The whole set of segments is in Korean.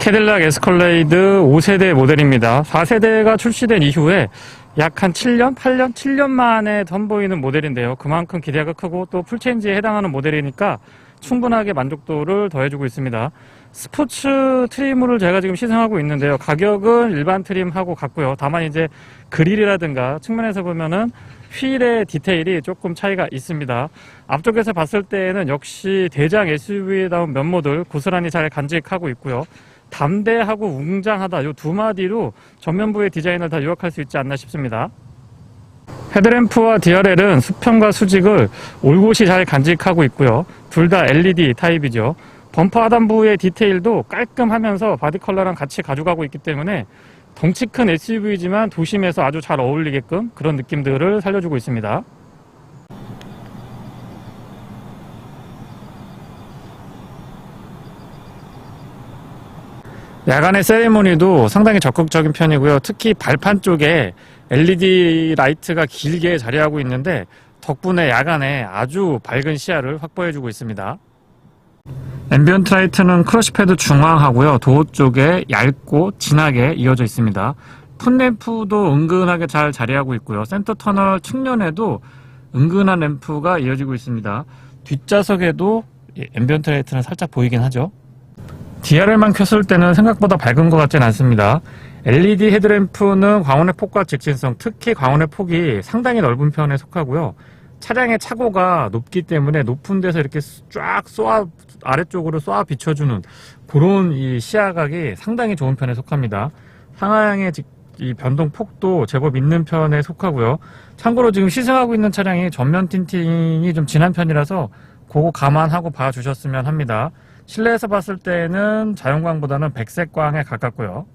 캐딜락 에스컬레이드 5세대 모델입니다. 4세대가 출시된 이후에 약 한 7년? 8년? 7년 만에 선보이는 모델인데요. 그만큼 기대가 크고 또 풀체인지에 해당하는 모델이니까 충분하게 만족도를 더해주고 있습니다. 스포츠 트림을 제가 지금 시승하고 있는데요. 가격은 일반 트림하고 같고요. 다만 이제 그릴이라든가 측면에서 보면은 휠의 디테일이 조금 차이가 있습니다. 앞쪽에서 봤을 때에는 역시 대장 SUV다운 면모들 고스란히 잘 간직하고 있고요. 담대하고 웅장하다 이 두 마디로 전면부의 디자인을 다 요약할 수 있지 않나 싶습니다. 헤드램프와 DRL은 수평과 수직을 올곧이 잘 간직하고 있고요. 둘 다 LED 타입이죠. 범퍼 하단부의 디테일도 깔끔하면서 바디 컬러랑 같이 가져가고 있기 때문에 덩치 큰 SUV지만 도심에서 아주 잘 어울리게끔 그런 느낌들을 살려주고 있습니다. 야간의 세레모니도 상당히 적극적인 편이고요. 특히 발판 쪽에 LED 라이트가 길게 자리하고 있는데 덕분에 야간에 아주 밝은 시야를 확보해주고 있습니다. 앰비언트 라이트는 크러쉬 패드 중앙하고요. 도어 쪽에 얇고 진하게 이어져 있습니다. 풋램프도 은근하게 잘 자리하고 있고요. 센터 터널 측면에도 은근한 램프가 이어지고 있습니다. 뒷좌석에도 앰비언트 라이트는 살짝 보이긴 하죠. DRL만 켰을 때는 생각보다 밝은 것 같진 않습니다. LED 헤드램프는 광원의 폭과 직진성, 특히 광원의 폭이 상당히 넓은 편에 속하고요. 차량의 차고가 높기 때문에 높은 데서 이렇게 쫙 아래쪽으로 쏘아 비춰주는 그런 이 시야각이 상당히 좋은 편에 속합니다. 상하향의 이 변동 폭도 제법 있는 편에 속하고요. 참고로 지금 시승하고 있는 차량이 전면 틴팅이 좀 진한 편이라서 그거 감안하고 봐주셨으면 합니다. 실내에서 봤을 때는 자연광보다는 백색광에 가깝고요.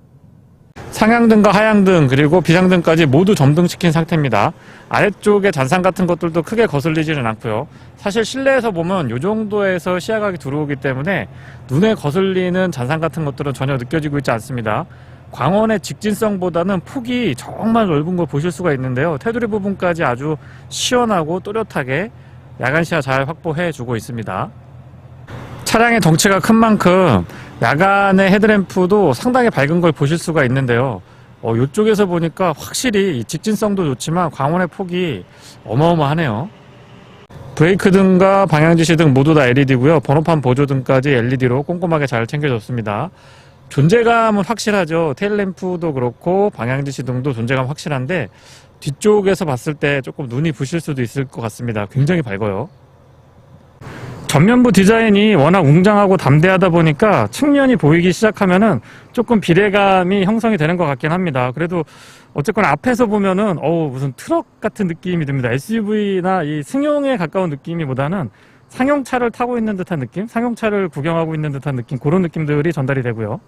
상향등과 하향등 그리고 비상등까지 모두 점등시킨 상태입니다. 아래쪽에 잔상 같은 것들도 크게 거슬리지는 않고요. 사실 실내에서 보면 이 정도에서 시야각이 들어오기 때문에 눈에 거슬리는 잔상 같은 것들은 전혀 느껴지고 있지 않습니다. 광원의 직진성보다는 폭이 정말 넓은 걸 보실 수가 있는데요. 테두리 부분까지 아주 시원하고 또렷하게 야간 시야 잘 확보해 주고 있습니다. 차량의 덩치가 큰 만큼 야간의 헤드램프도 상당히 밝은 걸 보실 수가 있는데요. 이쪽에서 보니까 확실히 직진성도 좋지만 광원의 폭이 어마어마하네요. 브레이크 등과 방향지시 등 모두 다 LED고요. 번호판 보조 등까지 LED로 꼼꼼하게 잘 챙겨줬습니다. 존재감은 확실하죠. 테일램프도 그렇고 방향지시 등도 존재감 확실한데 뒤쪽에서 봤을 때 조금 눈이 부실 수도 있을 것 같습니다. 굉장히 밝아요. 전면부 디자인이 워낙 웅장하고 담대하다 보니까 측면이 보이기 시작하면은 조금 비례감이 형성이 되는 것 같긴 합니다. 그래도 어쨌건 앞에서 보면은 무슨 트럭 같은 느낌이 듭니다. SUV나 이 승용에 가까운 느낌이보다는 상용차를 타고 있는 듯한 느낌, 상용차를 구경하고 있는 듯한 느낌, 그런 느낌들이 전달이 되고요.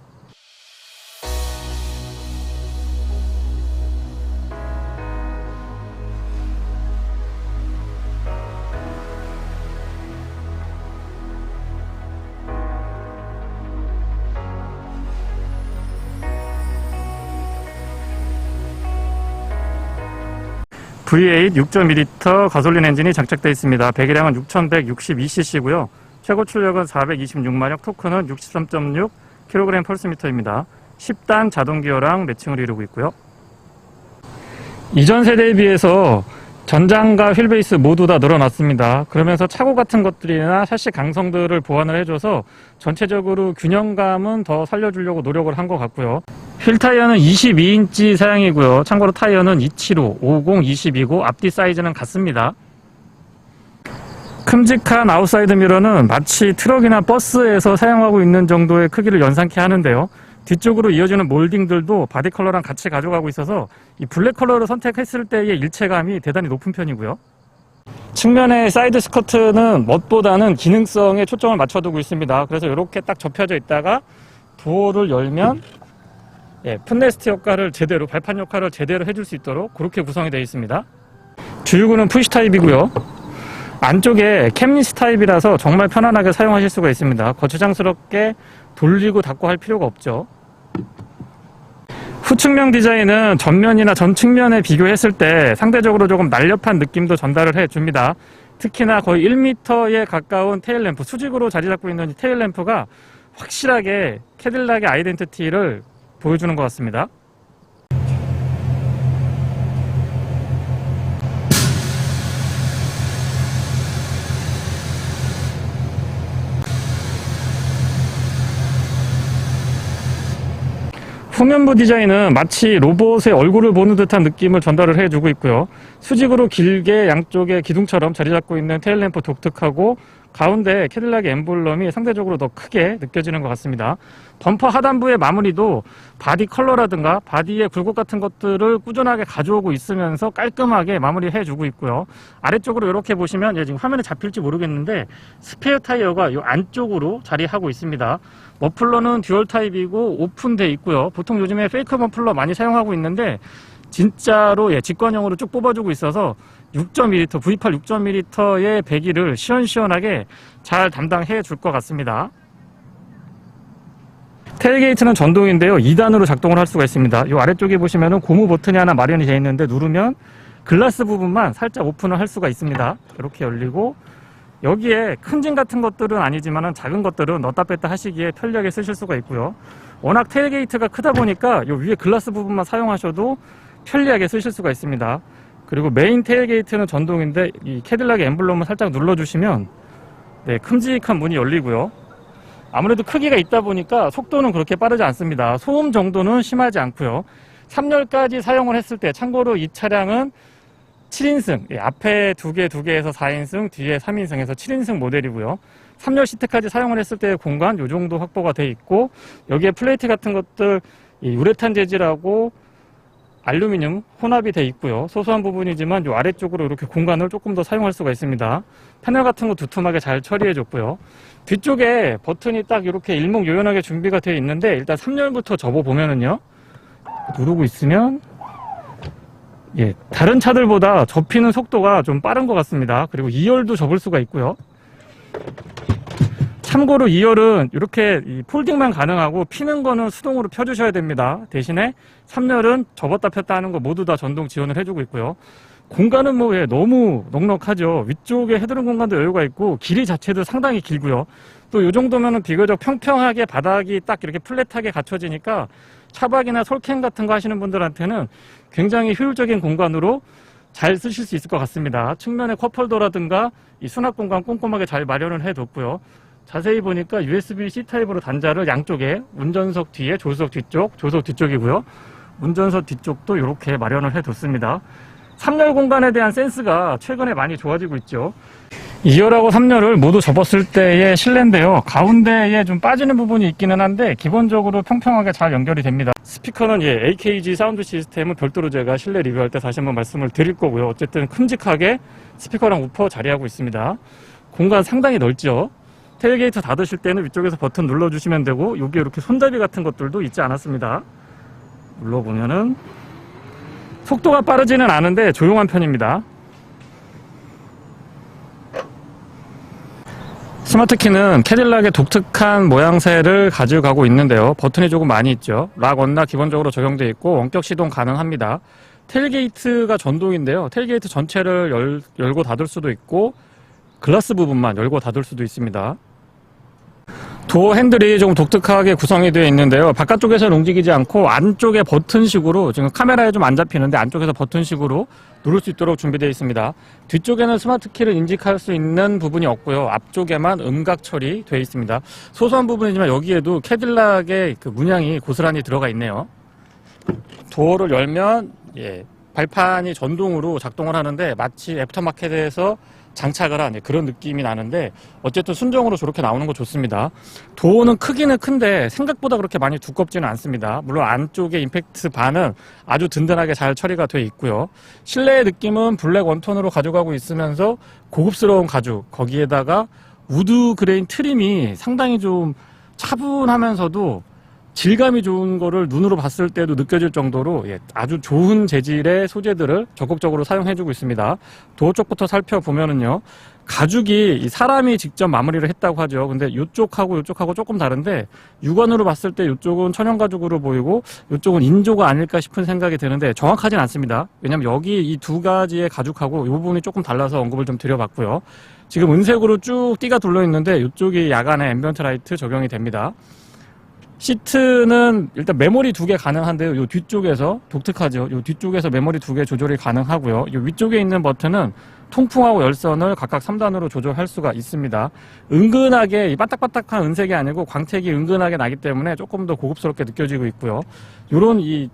V8 6.2L 가솔린 엔진이 장착되어 있습니다. 배기량은 6162cc고요. 최고 출력은 426마력, 토크는 63.6kg 펄스미터입니다. 10단 자동 기어랑 매칭을 이루고 있고요. 이전 세대에 비해서 전장과 휠베이스 모두 다 늘어났습니다. 그러면서 차고 같은 것들이나 샤시 강성들을 보완을 해줘서 전체적으로 균형감은 더 살려주려고 노력을 한 것 같고요. 휠 타이어는 22인치 사양이고요. 참고로 타이어는 275, 50, 22고 앞뒤 사이즈는 같습니다. 큼직한 아웃사이드 미러는 마치 트럭이나 버스에서 사용하고 있는 정도의 크기를 연상케 하는데요. 뒤쪽으로 이어지는 몰딩들도 바디 컬러랑 같이 가져가고 있어서 이 블랙 컬러를 선택했을 때의 일체감이 대단히 높은 편이고요. 측면의 사이드 스커트는 멋보다는 기능성에 초점을 맞춰두고 있습니다. 그래서 이렇게 딱 접혀져 있다가 도어를 열면 풋레스트 역할을 제대로, 발판 역할을 제대로 해줄 수 있도록 그렇게 구성이 되어 있습니다. 주유구는 푸시 타입이고요. 안쪽에 캠리스 타입이라서 정말 편안하게 사용하실 수가 있습니다. 거추장스럽게 돌리고 닫고 할 필요가 없죠. 후측면 디자인은 전면이나 전측면에 비교했을 때 상대적으로 조금 날렵한 느낌도 전달을 해줍니다. 특히나 거의 1m에 가까운 테일램프, 수직으로 자리 잡고 있는 테일램프가 확실하게 캐딜락의 아이덴티티를 보여주는 것 같습니다. 후면부 디자인은 마치 로봇의 얼굴을 보는 듯한 느낌을 전달을 해주고 있고요. 수직으로 길게 양쪽에 기둥처럼 자리 잡고 있는 테일램프 독특하고 가운데 캐딜락의 엠블럼이 상대적으로 더 크게 느껴지는 것 같습니다. 범퍼 하단부의 마무리도 바디 컬러라든가 바디의 굴곡 같은 것들을 꾸준하게 가져오고 있으면서 깔끔하게 마무리해주고 있고요. 아래쪽으로 이렇게 보시면 지금 화면에 잡힐지 모르겠는데 스페어 타이어가 이 안쪽으로 자리하고 있습니다. 머플러는 듀얼 타입이고 오픈돼 있고요. 보통 요즘에 페이크 머플러 많이 사용하고 있는데 진짜로 직관형으로 쭉 뽑아주고 있어서 6.2L, V8 6.2L의 배기를 시원시원하게 잘 담당해 줄 것 같습니다. 테일게이트는 전동인데요. 2단으로 작동을 할 수가 있습니다. 이 아래쪽에 보시면은 고무 버튼이 하나 마련이 되어 있는데 누르면 글라스 부분만 살짝 오픈을 할 수가 있습니다. 이렇게 열리고 여기에 큰 짐 같은 것들은 아니지만 작은 것들은 넣었다 뺐다 하시기에 편리하게 쓰실 수가 있고요. 워낙 테일게이트가 크다 보니까 이 위에 글라스 부분만 사용하셔도 편리하게 쓰실 수가 있습니다. 그리고 메인 테일게이트는 전동인데 이 캐딜락의 엠블럼을 살짝 눌러주시면 큼직한 문이 열리고요. 아무래도 크기가 있다 보니까 속도는 그렇게 빠르지 않습니다. 소음 정도는 심하지 않고요. 3열까지 사용을 했을 때 참고로 이 차량은 7인승, 앞에 2개에서 4인승, 뒤에 3인승에서 7인승 모델이고요. 3열 시트까지 사용을 했을 때의 공간 이 정도 확보가 돼 있고 여기에 플레이트 같은 것들 우레탄 재질하고 알루미늄 혼합이 돼 있고요. 소소한 부분이지만 이 아래쪽으로 이렇게 공간을 조금 더 사용할 수가 있습니다. 패널 같은 거 두툼하게 잘 처리해 줬고요. 뒤쪽에 버튼이 딱 이렇게 일목요연하게 준비가 되어 있는데 일단 3열부터 접어 보면은요. 누르고 있으면 다른 차들보다 접히는 속도가 좀 빠른 것 같습니다. 그리고 2열도 접을 수가 있고요. 참고로 2열은 이렇게 폴딩만 가능하고 피는 거는 수동으로 펴주셔야 됩니다. 대신에 3열은 접었다 폈다 하는 거 모두 다 전동 지원을 해주고 있고요. 공간은 너무 넉넉하죠. 위쪽에 헤드룸 공간도 여유가 있고 길이 자체도 상당히 길고요. 또 이 정도면은 비교적 평평하게 바닥이 딱 이렇게 플랫하게 갖춰지니까 차박이나 솔캠 같은 거 하시는 분들한테는 굉장히 효율적인 공간으로 잘 쓰실 수 있을 것 같습니다. 측면에 컵홀더라든가 이 수납 공간 꼼꼼하게 잘 마련을 해뒀고요. 자세히 보니까 USB-C 타입으로 단자를 양쪽에 운전석 뒤에 조수석 뒤쪽, 조수석 뒤쪽이고요. 운전석 뒤쪽도 이렇게 마련을 해뒀습니다. 3열 공간에 대한 센스가 최근에 많이 좋아지고 있죠. 2열하고 3열을 모두 접었을 때의 실내인데요. 가운데에 좀 빠지는 부분이 있기는 한데 기본적으로 평평하게 잘 연결이 됩니다. 스피커는 AKG 사운드 시스템은 별도로 제가 실내 리뷰할 때 다시 한번 말씀을 드릴 거고요. 어쨌든 큼직하게 스피커랑 우퍼 자리하고 있습니다. 공간 상당히 넓죠. 테일게이트 닫으실 때는 위쪽에서 버튼 눌러주시면 되고 여기 이렇게 손잡이 같은 것들도 있지 않았습니다. 눌러보면은 속도가 빠르지는 않은데 조용한 편입니다. 스마트키는 캐딜락의 독특한 모양새를 가지고 가고 있는데요. 버튼이 조금 많이 있죠. 락 언락 기본적으로 적용되어 있고 원격 시동 가능합니다. 테일게이트가 전동인데요. 테일게이트 전체를 열고 닫을 수도 있고 글라스 부분만 열고 닫을 수도 있습니다. 도어 핸들이 좀 독특하게 구성이 되어 있는데요. 바깥쪽에서는 움직이지 않고 안쪽에 버튼식으로, 지금 카메라에 좀 안 잡히는데 안쪽에서 버튼식으로 누를 수 있도록 준비되어 있습니다. 뒤쪽에는 스마트키를 인식할 수 있는 부분이 없고요. 앞쪽에만 음각 처리되어 있습니다. 소소한 부분이지만 여기에도 캐딜락의 그 문양이 고스란히 들어가 있네요. 도어를 열면 발판이 전동으로 작동을 하는데 마치 애프터마켓에서 장착을 한 그런 느낌이 나는데 어쨌든 순정으로 저렇게 나오는 거 좋습니다. 도어는 크기는 큰데 생각보다 그렇게 많이 두껍지는 않습니다. 물론 안쪽에 임팩트 바는 아주 든든하게 잘 처리가 되어 있고요. 실내의 느낌은 블랙 원톤으로 가져가고 있으면서 고급스러운 가죽, 거기에다가 우드 그레인 트림이 상당히 좀 차분하면서도 질감이 좋은 거를 눈으로 봤을 때도 느껴질 정도로 아주 좋은 재질의 소재들을 적극적으로 사용해주고 있습니다. 도어 쪽부터 살펴보면은요, 가죽이 사람이 직접 마무리를 했다고 하죠. 근데 이쪽하고 조금 다른데, 육안으로 봤을 때 이쪽은 천연 가죽으로 보이고 이쪽은 인조가 아닐까 싶은 생각이 드는데 정확하진 않습니다. 왜냐면 여기 이 두 가지의 가죽하고 이 부분이 조금 달라서 언급을 좀 드려봤고요. 지금 은색으로 쭉 띠가 둘러 있는데 이쪽이 야간에 앰비언트 라이트 적용이 됩니다. 시트는 일단 메모리 2개 가능한데요. 이 뒤쪽에서 독특하죠. 이 뒤쪽에서 메모리 2개 조절이 가능하고요. 이 위쪽에 있는 버튼은 통풍하고 열선을 각각 3단으로 조절할 수가 있습니다. 은근하게 이 반딱반딱한 은색이 아니고 광택이 은근하게 나기 때문에 조금 더 고급스럽게 느껴지고 있고요. 이런 이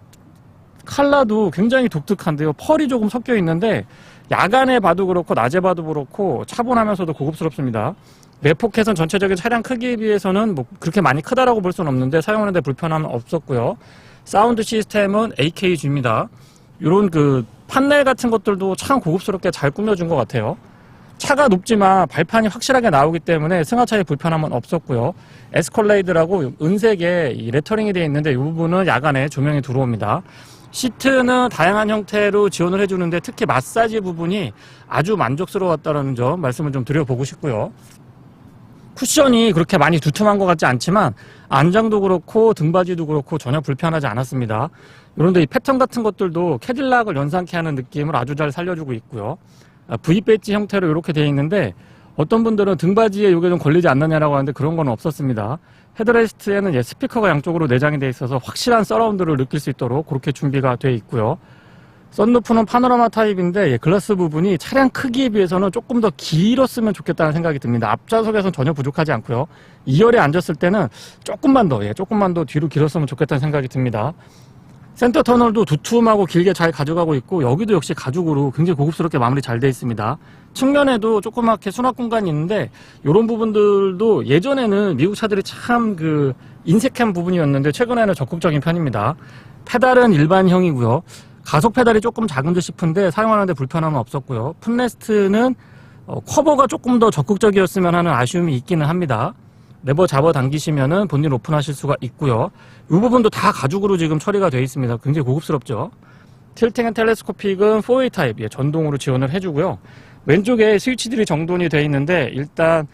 컬러도 굉장히 독특한데요. 펄이 조금 섞여 있는데 야간에 봐도 그렇고 낮에 봐도 그렇고 차분하면서도 고급스럽습니다. 내포켓은 전체적인 차량 크기에 비해서는 뭐 그렇게 많이 크다라고 볼 수는 없는데 사용하는데 불편함은 없었고요. 사운드 시스템은 AKG입니다. 이런 그 판넬 같은 것들도 참 고급스럽게 잘 꾸며준 것 같아요. 차가 높지만 발판이 확실하게 나오기 때문에 승하차에 불편함은 없었고요. 에스컬레이드라고 은색에 이 레터링이 되어 있는데 이 부분은 야간에 조명이 들어옵니다. 시트는 다양한 형태로 지원을 해주는데 특히 마사지 부분이 아주 만족스러웠다는 점 말씀을 좀 드려보고 싶고요. 쿠션이 그렇게 많이 두툼한 것 같지 않지만 안장도 그렇고 등받이도 그렇고 전혀 불편하지 않았습니다. 그런데 이 패턴 같은 것들도 캐딜락을 연상케 하는 느낌을 아주 잘 살려주고 있고요. V 배지 형태로 이렇게 되어 있는데 어떤 분들은 등받이에 이게 좀 걸리지 않느냐라고 하는데 그런 건 없었습니다. 헤드레스트에는 스피커가 양쪽으로 내장이 되어 있어서 확실한 서라운드를 느낄 수 있도록 그렇게 준비가 되어 있고요. 썬루프는 파노라마 타입인데 글라스 부분이 차량 크기에 비해서는 조금 더 길었으면 좋겠다는 생각이 듭니다. 앞좌석에서는 전혀 부족하지 않고요. 2열에 앉았을 때는 조금만 더 뒤로 길었으면 좋겠다는 생각이 듭니다. 센터 터널도 두툼하고 길게 잘 가져가고 있고 여기도 역시 가죽으로 굉장히 고급스럽게 마무리 잘 되어 있습니다. 측면에도 조그맣게 수납 공간이 있는데 이런 부분들도 예전에는 미국 차들이 참 그 인색한 부분이었는데 최근에는 적극적인 편입니다. 페달은 일반형이고요. 가속 페달이 조금 작은 듯 싶은데 사용하는데 불편함은 없었고요. 풋레스트는 커버가 조금 더 적극적이었으면 하는 아쉬움이 있기는 합니다. 레버 잡아 당기시면은 본인 오픈하실 수가 있고요. 이 부분도 다 가죽으로 지금 처리가 되어 있습니다. 굉장히 고급스럽죠. 틸팅 앤 텔레스코픽은 4웨이 타입, 전동으로 지원을 해주고요. 왼쪽에 스위치들이 정돈이 되어 있는데 일단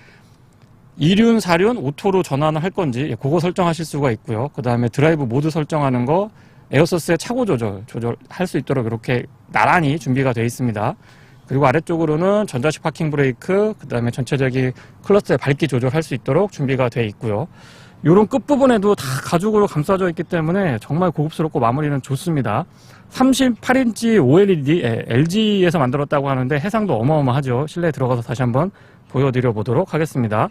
2륜, 4륜, 오토로 전환을 할 건지 그거 설정하실 수가 있고요. 그 다음에 드라이브 모드 설정하는 거, 에어서스의 차고 조절할 수 있도록 이렇게 나란히 준비가 되어 있습니다. 그리고 아래쪽으로는 전자식 파킹 브레이크, 그 다음에 전체적인 클러스의 밝기 조절할 수 있도록 준비가 되어 있고요. 이런 끝부분에도 다 가죽으로 감싸져 있기 때문에 정말 고급스럽고 마무리는 좋습니다. 38인치 OLED, LG에서 만들었다고 하는데 해상도 어마어마하죠. 실내에 들어가서 다시 한번 보여드려 보도록 하겠습니다.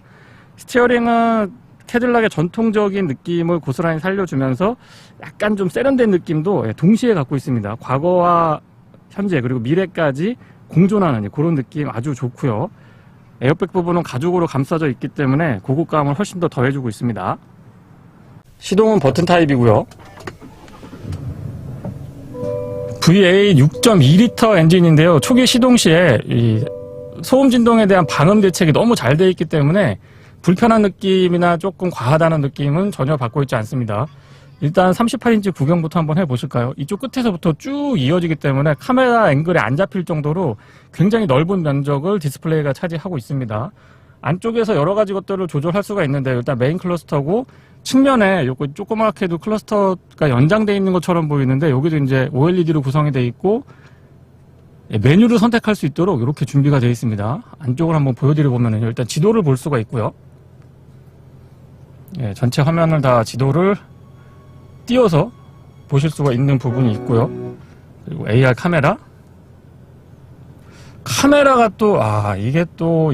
스티어링은 캐딜락의 전통적인 느낌을 고스란히 살려주면서 약간 좀 세련된 느낌도 동시에 갖고 있습니다. 과거와 현재 그리고 미래까지 공존하는 그런 느낌 아주 좋고요. 에어백 부분은 가죽으로 감싸져 있기 때문에 고급감을 훨씬 더 더해주고 있습니다. 시동은 버튼 타입이고요. VA 6.2L 엔진인데요. 초기 시동 시에 이 소음 진동에 대한 방음 대책이 너무 잘 되어 있기 때문에 불편한 느낌이나 조금 과하다는 느낌은 전혀 받고 있지 않습니다. 일단 38인치 구경부터 한번 해보실까요? 이쪽 끝에서부터 쭉 이어지기 때문에 카메라 앵글에 안 잡힐 정도로 굉장히 넓은 면적을 디스플레이가 차지하고 있습니다. 안쪽에서 여러 가지 것들을 조절할 수가 있는데 일단 메인 클러스터고 측면에 요거 조그맣게도 클러스터가 연장되어 있는 것처럼 보이는데 여기도 이제 OLED로 구성이 되어 있고 메뉴를 선택할 수 있도록 이렇게 준비가 되어 있습니다. 안쪽을 한번 보여드려 보면은 일단 지도를 볼 수가 있고요. 전체 화면을 다 지도를 띄워서 보실 수가 있는 부분이 있고요. 그리고 AR 카메라가 또 이게 또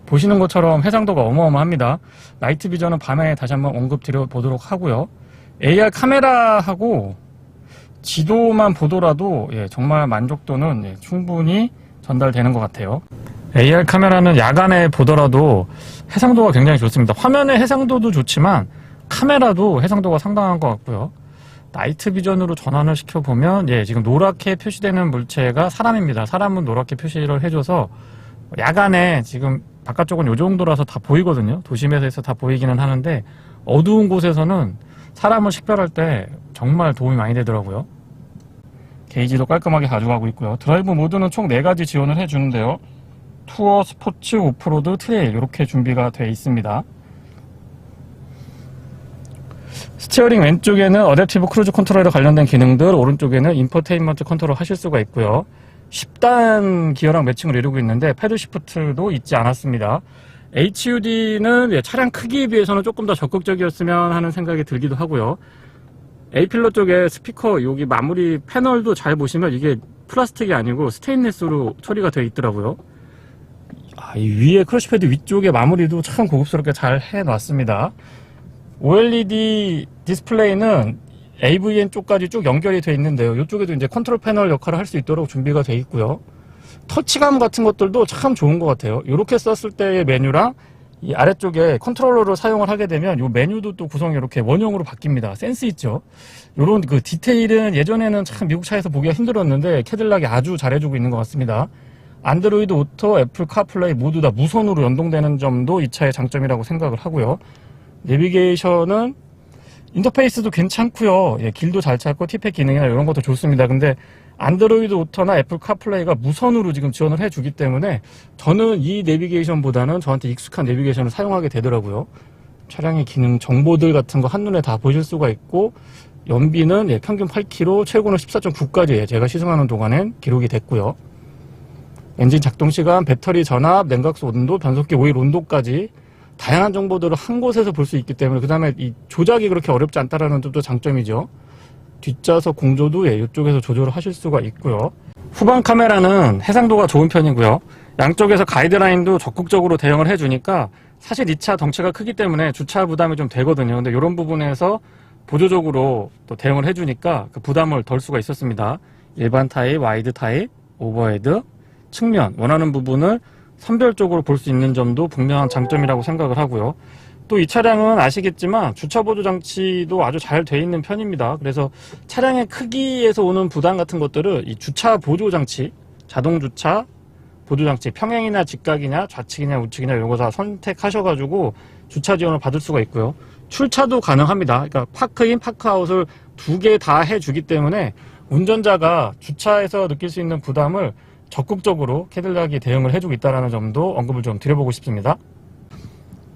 보시는 것처럼 해상도가 어마어마합니다. 나이트 비전은 밤에 다시 한번 언급 드려 보도록 하고요. AR 카메라하고 지도만 보더라도 정말 만족도는 충분히 전달되는 것 같아요. AR 카메라는 야간에 보더라도 해상도가 굉장히 좋습니다. 화면의 해상도도 좋지만 카메라도 해상도가 상당한 것 같고요. 나이트 비전으로 전환을 시켜보면 지금 노랗게 표시되는 물체가 사람입니다. 사람은 노랗게 표시를 해줘서 야간에 지금 바깥쪽은 이 정도라서 다 보이거든요. 도심에서 다 보이기는 하는데 어두운 곳에서는 사람을 식별할 때 정말 도움이 많이 되더라고요. 게이지도 깔끔하게 가져가고 있고요. 드라이브 모드는 총 4가지 지원을 해주는데요. 투어, 스포츠, 오프로드, 트레일 이렇게 준비가 되어 있습니다. 스티어링 왼쪽에는 어댑티브 크루즈 컨트롤에 관련된 기능들, 오른쪽에는 인포테인먼트 컨트롤 하실 수가 있고요. 10단 기어랑 매칭을 이루고 있는데 패드 시프트도 있지 않았습니다. HUD는 차량 크기에 비해서는 조금 더 적극적이었으면 하는 생각이 들기도 하고요. A필러 쪽에 스피커 여기 마무리 패널도 잘 보시면 이게 플라스틱이 아니고 스테인리스로 처리가 되어 있더라고요. 이 위에 크러쉬패드 위쪽에 마무리도 참 고급스럽게 잘 해놨습니다. OLED 디스플레이는 AVN 쪽까지 쭉 연결이 되어 있는데요. 이쪽에도 이제 컨트롤 패널 역할을 할 수 있도록 준비가 되어 있고요. 터치감 같은 것들도 참 좋은 것 같아요. 이렇게 썼을 때의 메뉴랑 이 아래쪽에 컨트롤러를 사용을 하게 되면 이 메뉴도 또 구성이 이렇게 원형으로 바뀝니다. 센스 있죠? 이런 그 디테일은 예전에는 참 미국 차에서 보기가 힘들었는데 캐딜락이 아주 잘해주고 있는 것 같습니다. 안드로이드 오토, 애플 카플레이 모두 다 무선으로 연동되는 점도 이 차의 장점이라고 생각을 하고요. 내비게이션은 인터페이스도 괜찮고요. 길도 잘 찾고 티팩 기능이나 이런 것도 좋습니다. 근데 안드로이드 오토나 애플 카플레이가 무선으로 지금 지원을 해주기 때문에 저는 이 내비게이션보다는 저한테 익숙한 내비게이션을 사용하게 되더라고요. 차량의 기능 정보들 같은 거 한눈에 다 보실 수가 있고 연비는 평균 8km, 최고는 14.9까지 제가 시승하는 동안엔 기록이 됐고요. 엔진 작동 시간, 배터리 전압, 냉각수 온도, 변속기 오일 온도까지 다양한 정보들을 한 곳에서 볼 수 있기 때문에 그 다음에 이 조작이 그렇게 어렵지 않다라는 점도 장점이죠. 뒷좌석 공조도 이쪽에서 조절을 하실 수가 있고요. 후방 카메라는 해상도가 좋은 편이고요. 양쪽에서 가이드라인도 적극적으로 대응을 해주니까 사실 이 차 덩치가 크기 때문에 주차 부담이 좀 되거든요. 근데 이런 부분에서 보조적으로 또 대응을 해주니까 그 부담을 덜 수가 있었습니다. 일반 타입, 와이드 타입, 오버헤드, 측면 원하는 부분을 선별적으로 볼 수 있는 점도 분명한 장점이라고 생각을 하고요. 또 이 차량은 아시겠지만 주차 보조 장치도 아주 잘 돼 있는 편입니다. 그래서 차량의 크기에서 오는 부담 같은 것들을 이 주차 보조 장치, 자동 주차 보조 장치, 평행이나 직각이냐 좌측이냐 우측이냐 이런 거 다 선택하셔가지고 주차 지원을 받을 수가 있고요. 출차도 가능합니다. 그러니까 파크인, 파크아웃을 2개 다 해주기 때문에 운전자가 주차에서 느낄 수 있는 부담을 적극적으로 캐딜락이 대응을 해주고 있다는 점도 언급을 좀 드려보고 싶습니다.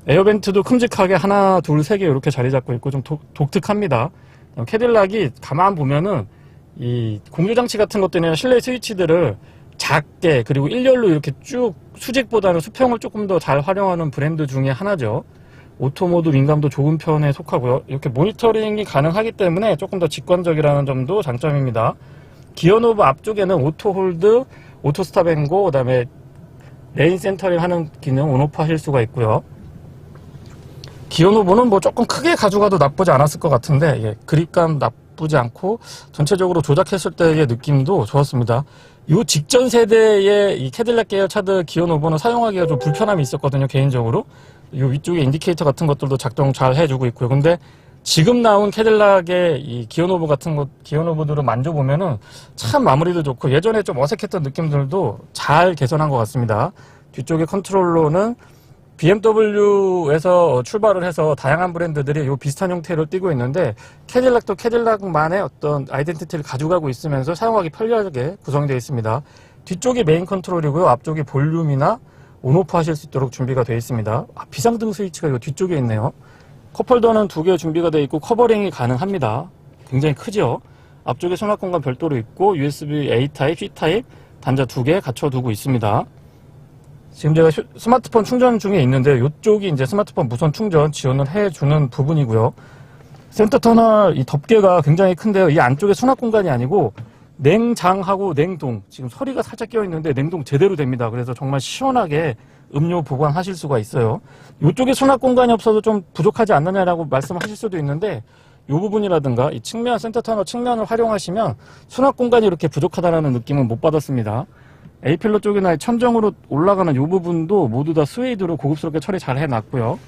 에어벤트도 큼직하게 하나, 둘, 세 개 이렇게 자리 잡고 있고 좀 독특합니다. 캐딜락이 가만 보면은 이 공조장치 같은 것들이나 실내 스위치들을 작게 그리고 일렬로 이렇게 쭉 수직보다는 수평을 조금 더 잘 활용하는 브랜드 중에 하나죠. 오토모드 민감도 좋은 편에 속하고요. 이렇게 모니터링이 가능하기 때문에 조금 더 직관적이라는 점도 장점입니다. 기어노브 앞쪽에는 오토홀드, 오토스탑 앤고, 그 다음에 레인 센터링 하는 기능 온오프 하실 수가 있고요. 기어노브는 뭐 조금 크게 가져가도 나쁘지 않았을 것 같은데 그립감 나쁘지 않고 전체적으로 조작했을 때의 느낌도 좋았습니다. 이 직전 세대의 이 캐딜락 계열 차들 기어노브는 사용하기가 좀 불편함이 있었거든요, 개인적으로. 이 위쪽에 인디케이터 같은 것들도 작동 잘 해주고 있고요. 근데 지금 나온 캐딜락의 이 기어노브 같은 것, 기어노브들을 만져보면은 참 마무리도 좋고 예전에 좀 어색했던 느낌들도 잘 개선한 것 같습니다. 뒤쪽에 컨트롤러는 BMW에서 출발을 해서 다양한 브랜드들이 요 비슷한 형태를 띠고 있는데 캐딜락도 캐딜락만의 어떤 아이덴티티를 가져가고 있으면서 사용하기 편리하게 구성되어 있습니다. 뒤쪽이 메인 컨트롤이고요. 앞쪽이 볼륨이나 온오프 하실 수 있도록 준비가 되어 있습니다. 비상등 스위치가 요 뒤쪽에 있네요. 컵홀더는 2개 준비가 되어 있고 커버링이 가능합니다. 굉장히 크죠. 앞쪽에 수납 공간 별도로 있고 USB A 타입, C 타입 단자 2개 갖춰두고 있습니다. 지금 제가 스마트폰 충전 중에 있는데 이쪽이 이제 스마트폰 무선 충전 지원을 해주는 부분이고요. 센터 터널 이 덮개가 굉장히 큰데요. 이 안쪽에 수납 공간이 아니고 냉장하고 냉동, 지금 소리가 살짝 끼어 있는데 냉동 제대로 됩니다. 그래서 정말 시원하게 음료 보관하실 수가 있어요. 이쪽에 수납 공간이 없어서 좀 부족하지 않느냐라고 말씀하실 수도 있는데 이 부분이라든가 이 측면, 센터 터널 측면을 활용하시면 수납 공간이 이렇게 부족하다는 느낌은 못 받았습니다. A필러 쪽이나 천정으로 올라가는 이 부분도 모두 다 스웨이드로 고급스럽게 처리 잘 해놨고요.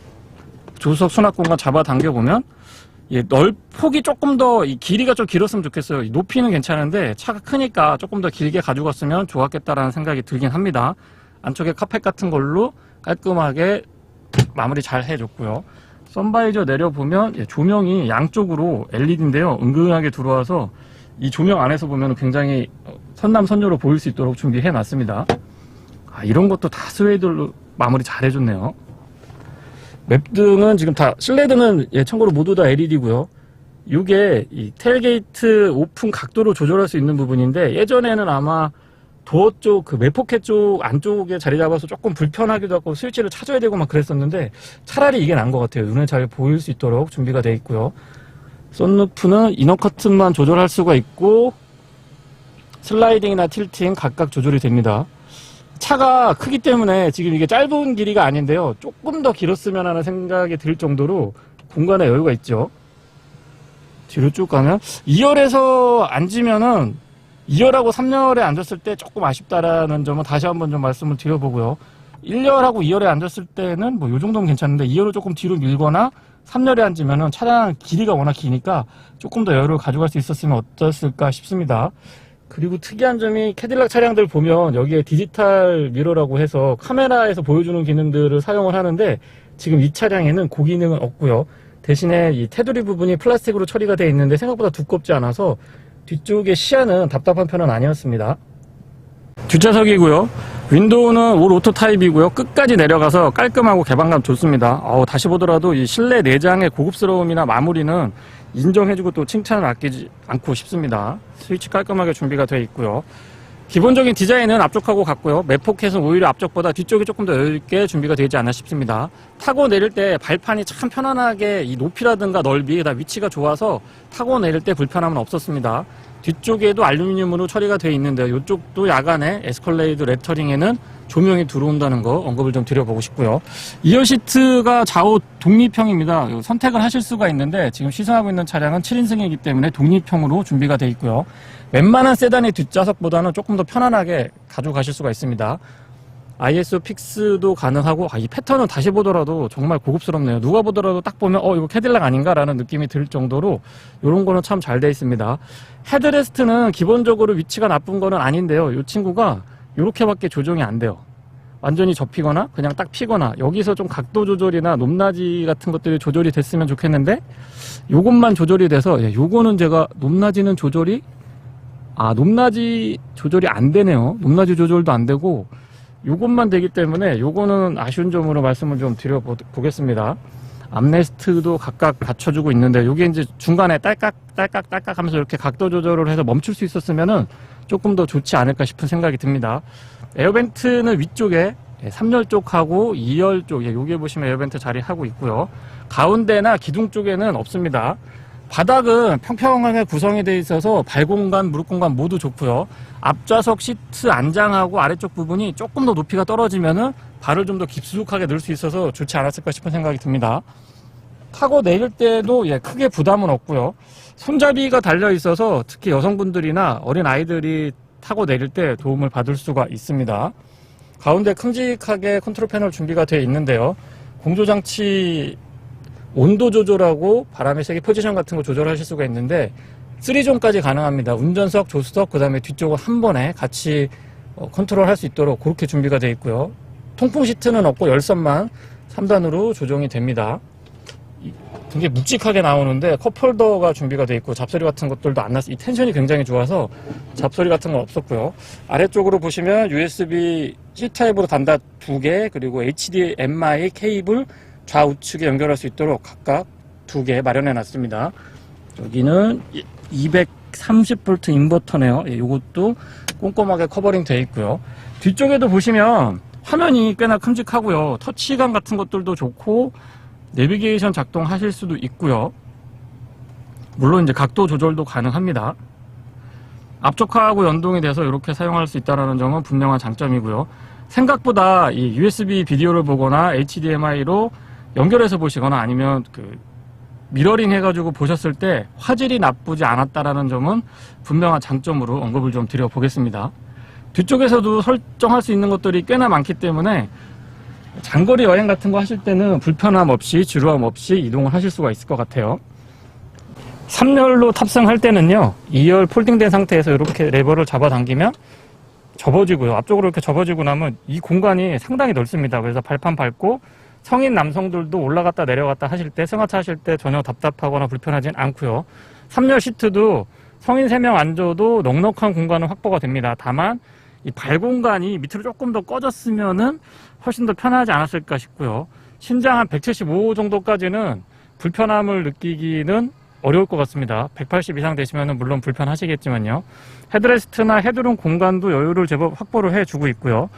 조수석 수납 공간 잡아 당겨보면 폭이 조금 더 이 길이가 좀 길었으면 좋겠어요. 높이는 괜찮은데 차가 크니까 조금 더 길게 가져갔으면 좋았겠다라는 생각이 들긴 합니다. 안쪽에 카펫 같은 걸로 깔끔하게 마무리 잘 해줬고요. 선바이저 내려보면 조명이 양쪽으로 LED인데요. 은근하게 들어와서 이 조명 안에서 보면 굉장히 선남선녀로 보일 수 있도록 준비해 놨습니다. 이런 것도 다 스웨이드로 마무리 잘 해줬네요. 맵등은 지금 다, 실내등은 참고로 모두 다 LED고요. 이게 이 테일게이트 오픈 각도로 조절할 수 있는 부분인데, 예전에는 아마 도어 쪽, 그 매포켓 쪽 안쪽에 자리 잡아서 조금 불편하기도 하고 스위치를 찾아야 되고 막 그랬었는데, 차라리 이게 나은 것 같아요. 눈에 잘 보일 수 있도록 준비가 되어 있고요. 썬루프는 이너 커튼만 조절할 수가 있고, 슬라이딩이나 틸팅 각각 조절이 됩니다. 차가 크기 때문에 지금 이게 짧은 길이가 아닌데요. 조금 더 길었으면 하는 생각이 들 정도로 공간에 여유가 있죠. 뒤로 쭉 가면 2열에서 앉으면은 2열하고 3열에 앉았을 때 조금 아쉽다라는 점은 다시 한번 좀 말씀을 드려보고요. 1열하고 2열에 앉았을 때는 뭐 요 정도는 괜찮은데 2열을 조금 뒤로 밀거나 3열에 앉으면은 차량 길이가 워낙 기니까 조금 더 여유를 가져갈 수 있었으면 어땠을까 싶습니다. 그리고 특이한 점이 캐딜락 차량들 보면 여기에 디지털 미러라고 해서 카메라에서 보여주는 기능들을 사용을 하는데, 지금 이 차량에는 그 기능은 없고요. 대신에 이 테두리 부분이 플라스틱으로 처리가 되어 있는데 생각보다 두껍지 않아서 뒤쪽의 시야는 답답한 편은 아니었습니다. 뒷좌석이고요. 윈도우는 올 오토 타입이고요. 끝까지 내려가서 깔끔하고 개방감 좋습니다. 다시 보더라도 이 실내 내장의 고급스러움이나 마무리는 인정해주고 또 칭찬을 아끼지 않고 싶습니다. 스위치 깔끔하게 준비가 되어 있고요. 기본적인 디자인은 앞쪽하고 같고요. 매포켓은 오히려 앞쪽보다 뒤쪽이 조금 더 여유있게 준비가 되지 않나 싶습니다. 타고 내릴 때 발판이 참 편안하게 이 높이라든가 넓이, 다 위치가 좋아서 타고 내릴 때 불편함은 없었습니다. 뒤쪽에도 알루미늄으로 처리가 되어 있는데요. 이쪽도 야간에 에스컬레이드 레터링에는 조명이 들어온다는 거 언급을 좀 드려보고 싶고요. 2열 시트가 좌우 독립형입니다. 선택을 하실 수가 있는데 지금 시승하고 있는 차량은 7인승이기 때문에 독립형으로 준비가 되어 있고요. 웬만한 세단의 뒷좌석보다는 조금 더 편안하게 가져가실 수가 있습니다. ISO 픽스도 가능하고, 이 패턴은 다시 보더라도 정말 고급스럽네요. 누가 보더라도 딱 보면 이거 캐딜락 아닌가 라는 느낌이 들 정도로 이런 거는 참 잘 되어 있습니다. 헤드레스트는 기본적으로 위치가 나쁜 거는 아닌데요. 이 친구가 이렇게밖에 조정이 안 돼요. 완전히 접히거나 그냥 딱 피거나, 여기서 좀 각도 조절이나 높낮이 같은 것들이 조절이 됐으면 좋겠는데 요것만 조절이 돼서, 요거는 제가 높낮이 조절이 안 되네요. 높낮이 조절도 안 되고 요것만 되기 때문에 요거는 아쉬운 점으로 말씀을 좀 드려보겠습니다. 암레스트도 각각 갖춰주고 있는데 요게 이제 중간에 딸깍 하면서 이렇게 각도 조절을 해서 멈출 수 있었으면은 조금 더 좋지 않을까 싶은 생각이 듭니다. 에어벤트는 위쪽에 3열 쪽하고 2열 쪽에 여기에 보시면 에어벤트 자리하고 있고요. 가운데나 기둥 쪽에는 없습니다. 바닥은 평평하게 구성이 되어 있어서 발 공간, 무릎 공간 모두 좋고요. 앞좌석 시트 안장하고 아래쪽 부분이 조금 더 높이가 떨어지면은 발을 좀 더 깊숙하게 넣을 수 있어서 좋지 않았을까 싶은 생각이 듭니다. 타고 내릴 때도 크게 부담은 없고요. 손잡이가 달려 있어서 특히 여성분들이나 어린 아이들이 타고 내릴 때 도움을 받을 수가 있습니다. 가운데 큼직하게 컨트롤 패널 준비가 되어 있는데요. 공조장치 온도 조절하고 바람의 세기 포지션 같은 거 조절하실 수가 있는데 3존까지 가능합니다. 운전석, 조수석, 그 다음에 뒤쪽을 한 번에 같이 컨트롤 할 수 있도록 그렇게 준비가 되어 있고요. 통풍 시트는 없고 열선만 3단으로 조정이 됩니다. 굉장히 묵직하게 나오는데 컵홀더가 준비가 되어 있고 잡소리 같은 것들도 안 났어요. 이 텐션이 굉장히 좋아서 잡소리 같은 건 없었고요. 아래쪽으로 보시면 USB C타입으로 단다 2개, 그리고 HDMI 케이블 좌우측에 연결할 수 있도록 각각 2개 마련해 놨습니다. 여기는 230V 인버터네요. 이것도 꼼꼼하게 커버링 되어 있고요. 뒤쪽에도 보시면 화면이 꽤나 큼직하고요. 터치감 같은 것들도 좋고 내비게이션 작동하실 수도 있고요. 물론 이제 각도 조절도 가능합니다. 앞쪽하고 연동이 돼서 이렇게 사용할 수 있다는 점은 분명한 장점이고요. 생각보다 이 USB 비디오를 보거나 HDMI로 연결해서 보시거나 아니면 미러링 해가지고 보셨을 때 화질이 나쁘지 않았다라는 점은 분명한 장점으로 언급을 좀 드려보겠습니다. 뒤쪽에서도 설정할 수 있는 것들이 꽤나 많기 때문에 장거리 여행 같은 거 하실 때는 불편함 없이 지루함 없이 이동을 하실 수가 있을 것 같아요. 3열로 탑승할 때는요, 2열 폴딩된 상태에서 이렇게 레버를 잡아당기면 접어지고요. 앞쪽으로 이렇게 접어지고 나면 이 공간이 상당히 넓습니다. 그래서 발판 밟고 성인 남성들도 올라갔다 내려갔다 하실 때, 승하차 하실 때 전혀 답답하거나 불편하진 않고요. 3열 시트도 성인 3명 앉아도 넉넉한 공간은 확보가 됩니다. 다만 이 발 공간이 밑으로 조금 더 꺼졌으면은 훨씬 더 편하지 않았을까 싶고요. 신장 한 175 정도까지는 불편함을 느끼기는 어려울 것 같습니다. 180 이상 되시면은 물론 불편하시겠지만요. 헤드레스트나 헤드룸 공간도 여유를 제법 확보를 해주고 있고요.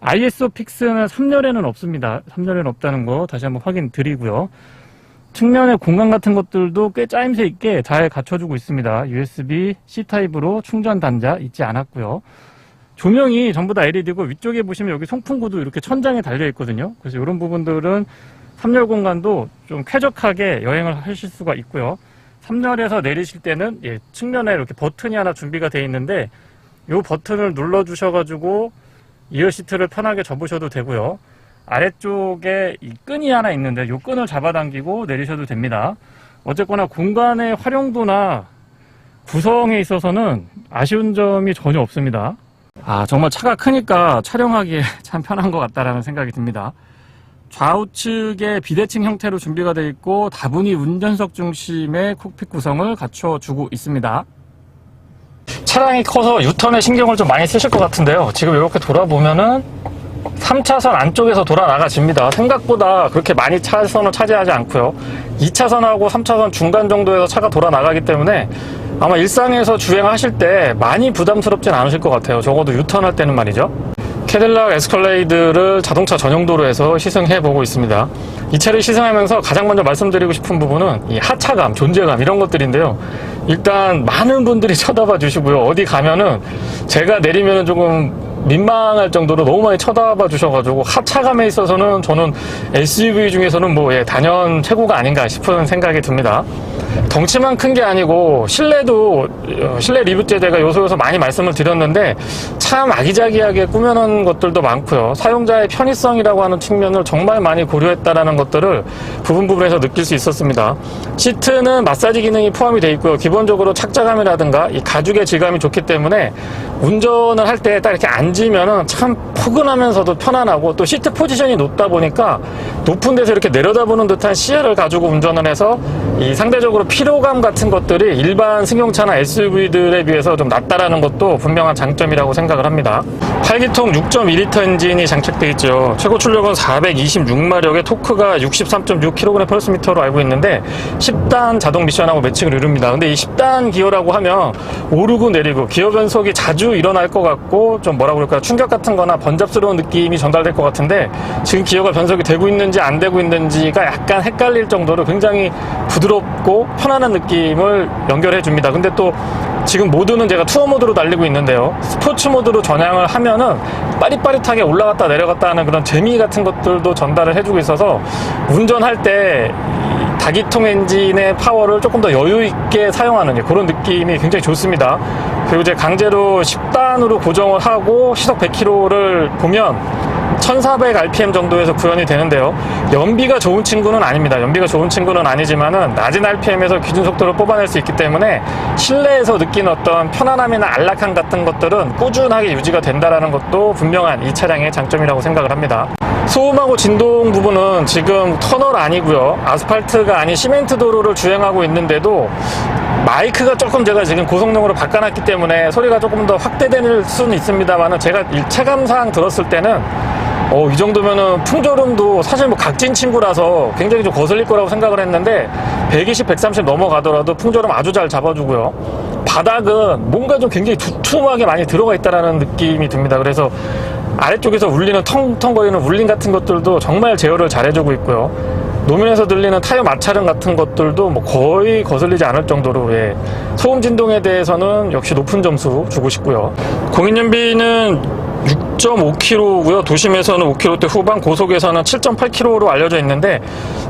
ISO 픽스는 3열에는 없습니다. 3열에는 없다는 거 다시 한번 확인 드리고요. 측면의 공간 같은 것들도 꽤 짜임새 있게 잘 갖춰주고 있습니다. USB C 타입으로 충전 단자 있지 않았고요. 조명이 전부 다 LED고 위쪽에 보시면 여기 송풍구도 이렇게 천장에 달려 있거든요. 그래서 이런 부분들은 3열 공간도 좀 쾌적하게 여행을 하실 수가 있고요. 3열에서 내리실 때는 측면에 이렇게 버튼이 하나 준비가 되어 있는데 이 버튼을 눌러 주셔가지고 2열 시트를 편하게 접으셔도 되고요. 아래쪽에 이 끈이 하나 있는데 이 끈을 잡아당기고 내리셔도 됩니다. 어쨌거나 공간의 활용도나 구성에 있어서는 아쉬운 점이 전혀 없습니다. 정말 차가 크니까 촬영하기에 참 편한 것 같다라는 생각이 듭니다. 좌우측에 비대칭 형태로 준비가 되어 있고 다분히 운전석 중심의 콕핏 구성을 갖춰주고 있습니다. 차량이 커서 유턴에 신경을 좀 많이 쓰실 것 같은데요. 지금 이렇게 돌아보면은 3차선 안쪽에서 돌아 나가집니다. 생각보다 그렇게 많이 차선을 차지하지 않고요. 2차선하고 3차선 중간 정도에서 차가 돌아 나가기 때문에 아마 일상에서 주행하실 때 많이 부담스럽진 않으실 것 같아요. 적어도 유턴할 때는 말이죠. 캐딜락 에스컬레이드를 자동차 전용 도로에서 시승해 보고 있습니다. 이 차를 시승하면서 가장 먼저 말씀드리고 싶은 부분은 이 하차감, 존재감 이런 것들인데요. 일단 많은 분들이 쳐다봐 주시고요. 어디 가면은 제가 내리면은 조금 민망할 정도로 너무 많이 쳐다봐 주셔가지고 하차감에 있어서는 저는 SUV 중에서는 단연 최고가 아닌가 싶은 생각이 듭니다. 덩치만 큰 게 아니고 실내도 실내 리뷰 때 제가 요소요소 많이 말씀을 드렸는데 참 아기자기하게 꾸며놓은 것들도 많고요. 사용자의 편의성이라고 하는 측면을 정말 많이 고려했다라는 것들을 부분에서 느낄 수 있었습니다. 시트는 마사지 기능이 포함이 되어 있고요. 기본적으로 착자감이라든가 이 가죽의 질감이 좋기 때문에 운전을 할 때 딱 이렇게 앉으면은 참 포근하면서도 편안하고 또 시트 포지션이 높다 보니까 높은 데서 이렇게 내려다보는 듯한 시야를 가지고 운전을 해서 이 상대적으로 피로감 같은 것들이 일반 승용차나 SUV들에 비해서 좀 낮다라는 것도 분명한 장점이라고 생각을 합니다. 8기통 6.2L 엔진이 장착되어 있죠. 최고 출력은 426마력에 토크가 63.6kgm/S로 알고 있는데 10단 자동 미션하고 매칭을 이룹니다. 근데 이 10단 기어라고 하면 오르고 내리고 기어 변속이 자주 일어날 것 같고 좀 뭐라고 그럴까요? 충격 같은 거나 번잡스러운 느낌이 전달될 것 같은데 지금 기어가 변속이 되고 있는지 안 되고 있는지가 약간 헷갈릴 정도로 굉장히 부드럽고 편안한 느낌을 연결해 줍니다. 근데 또 지금 모드는 제가 투어 모드로 달리고 있는데요. 스포츠 모드로 전향을 하면은 빠릿빠릿하게 올라갔다 내려갔다 하는 그런 재미 같은 것들도 전달을 해주고 있어서 운전할 때 다기통 엔진의 파워를 조금 더 여유 있게 사용하는 그런 느낌이 굉장히 좋습니다. 그리고 이제 강제로 10단으로 고정을 하고 시속 100km를 보면 1400rpm 정도에서 구현이 되는데요. 연비가 좋은 친구는 아닙니다. 연비가 좋은 친구는 아니지만은 낮은 rpm에서 기준 속도를 뽑아낼 수 있기 때문에 실내에서 느끼는 어떤 편안함이나 안락함 같은 것들은 꾸준하게 유지가 된다는 것도 분명한 이 차량의 장점이라고 생각을 합니다. 소음하고 진동 부분은 지금 터널 아니고요. 아스팔트가 아닌 시멘트 도로를 주행하고 있는데도 마이크가 조금 제가 지금 고성능으로 바꿔놨기 때문에 소리가 조금 더 확대될 수는 있습니다만 제가 체감상 들었을 때는 이 정도면은 풍조름도 사실 각진 친구라서 굉장히 좀 거슬릴 거라고 생각을 했는데 120, 130 넘어가더라도 풍조름 아주 잘 잡아주고요. 바닥은 뭔가 좀 굉장히 두툼하게 많이 들어가 있다라는 느낌이 듭니다. 그래서 아래쪽에서 울리는 텅텅거리는 울림 같은 것들도 정말 제어를 잘해주고 있고요. 노면에서 들리는 타이어 마찰음 같은 것들도 거의 거슬리지 않을 정도로 소음 진동에 대해서는 역시 높은 점수 주고 싶고요. 공인연비는 6.5km고요. 도심에서는 5km대 후반, 고속에서는 7.8km로 알려져 있는데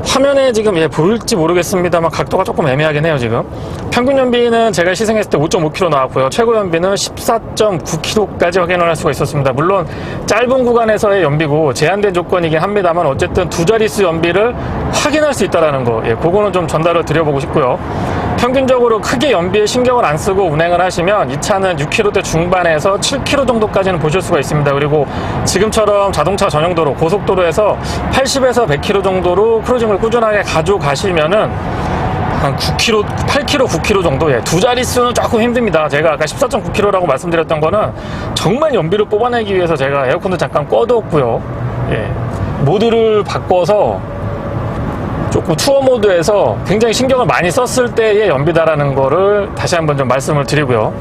화면에 지금 보일지 모르겠습니다만 각도가 조금 애매하긴 해요. 지금 평균 연비는 제가 시승했을 때 5.5km 나왔고요. 최고 연비는 14.9km까지 확인을 할 수가 있었습니다. 물론 짧은 구간에서의 연비고 제한된 조건이긴 합니다만 어쨌든 두 자릿수 연비를 확인할 수 있다는 거, 그거는 좀 전달을 드려보고 싶고요. 평균적으로 크게 연비에 신경을 안 쓰고 운행을 하시면 이 차는 6km대 중반에서 7km 정도까지는 보실 수가 있습니다. 그리고 지금처럼 자동차 전용도로 고속도로에서 80에서 100km 정도로 크루징을 꾸준하게 가져가시면은 한 9km, 8km, 9km 정도, 두 자릿수는 조금 힘듭니다. 제가 아까 14.9km라고 말씀드렸던 거는 정말 연비를 뽑아내기 위해서 제가 에어컨도 잠깐 꺼두었고요. 모드를 바꿔서 조금 투어 모드에서 굉장히 신경을 많이 썼을 때의 연비다라는 거를 다시 한번 좀 말씀을 드리고요.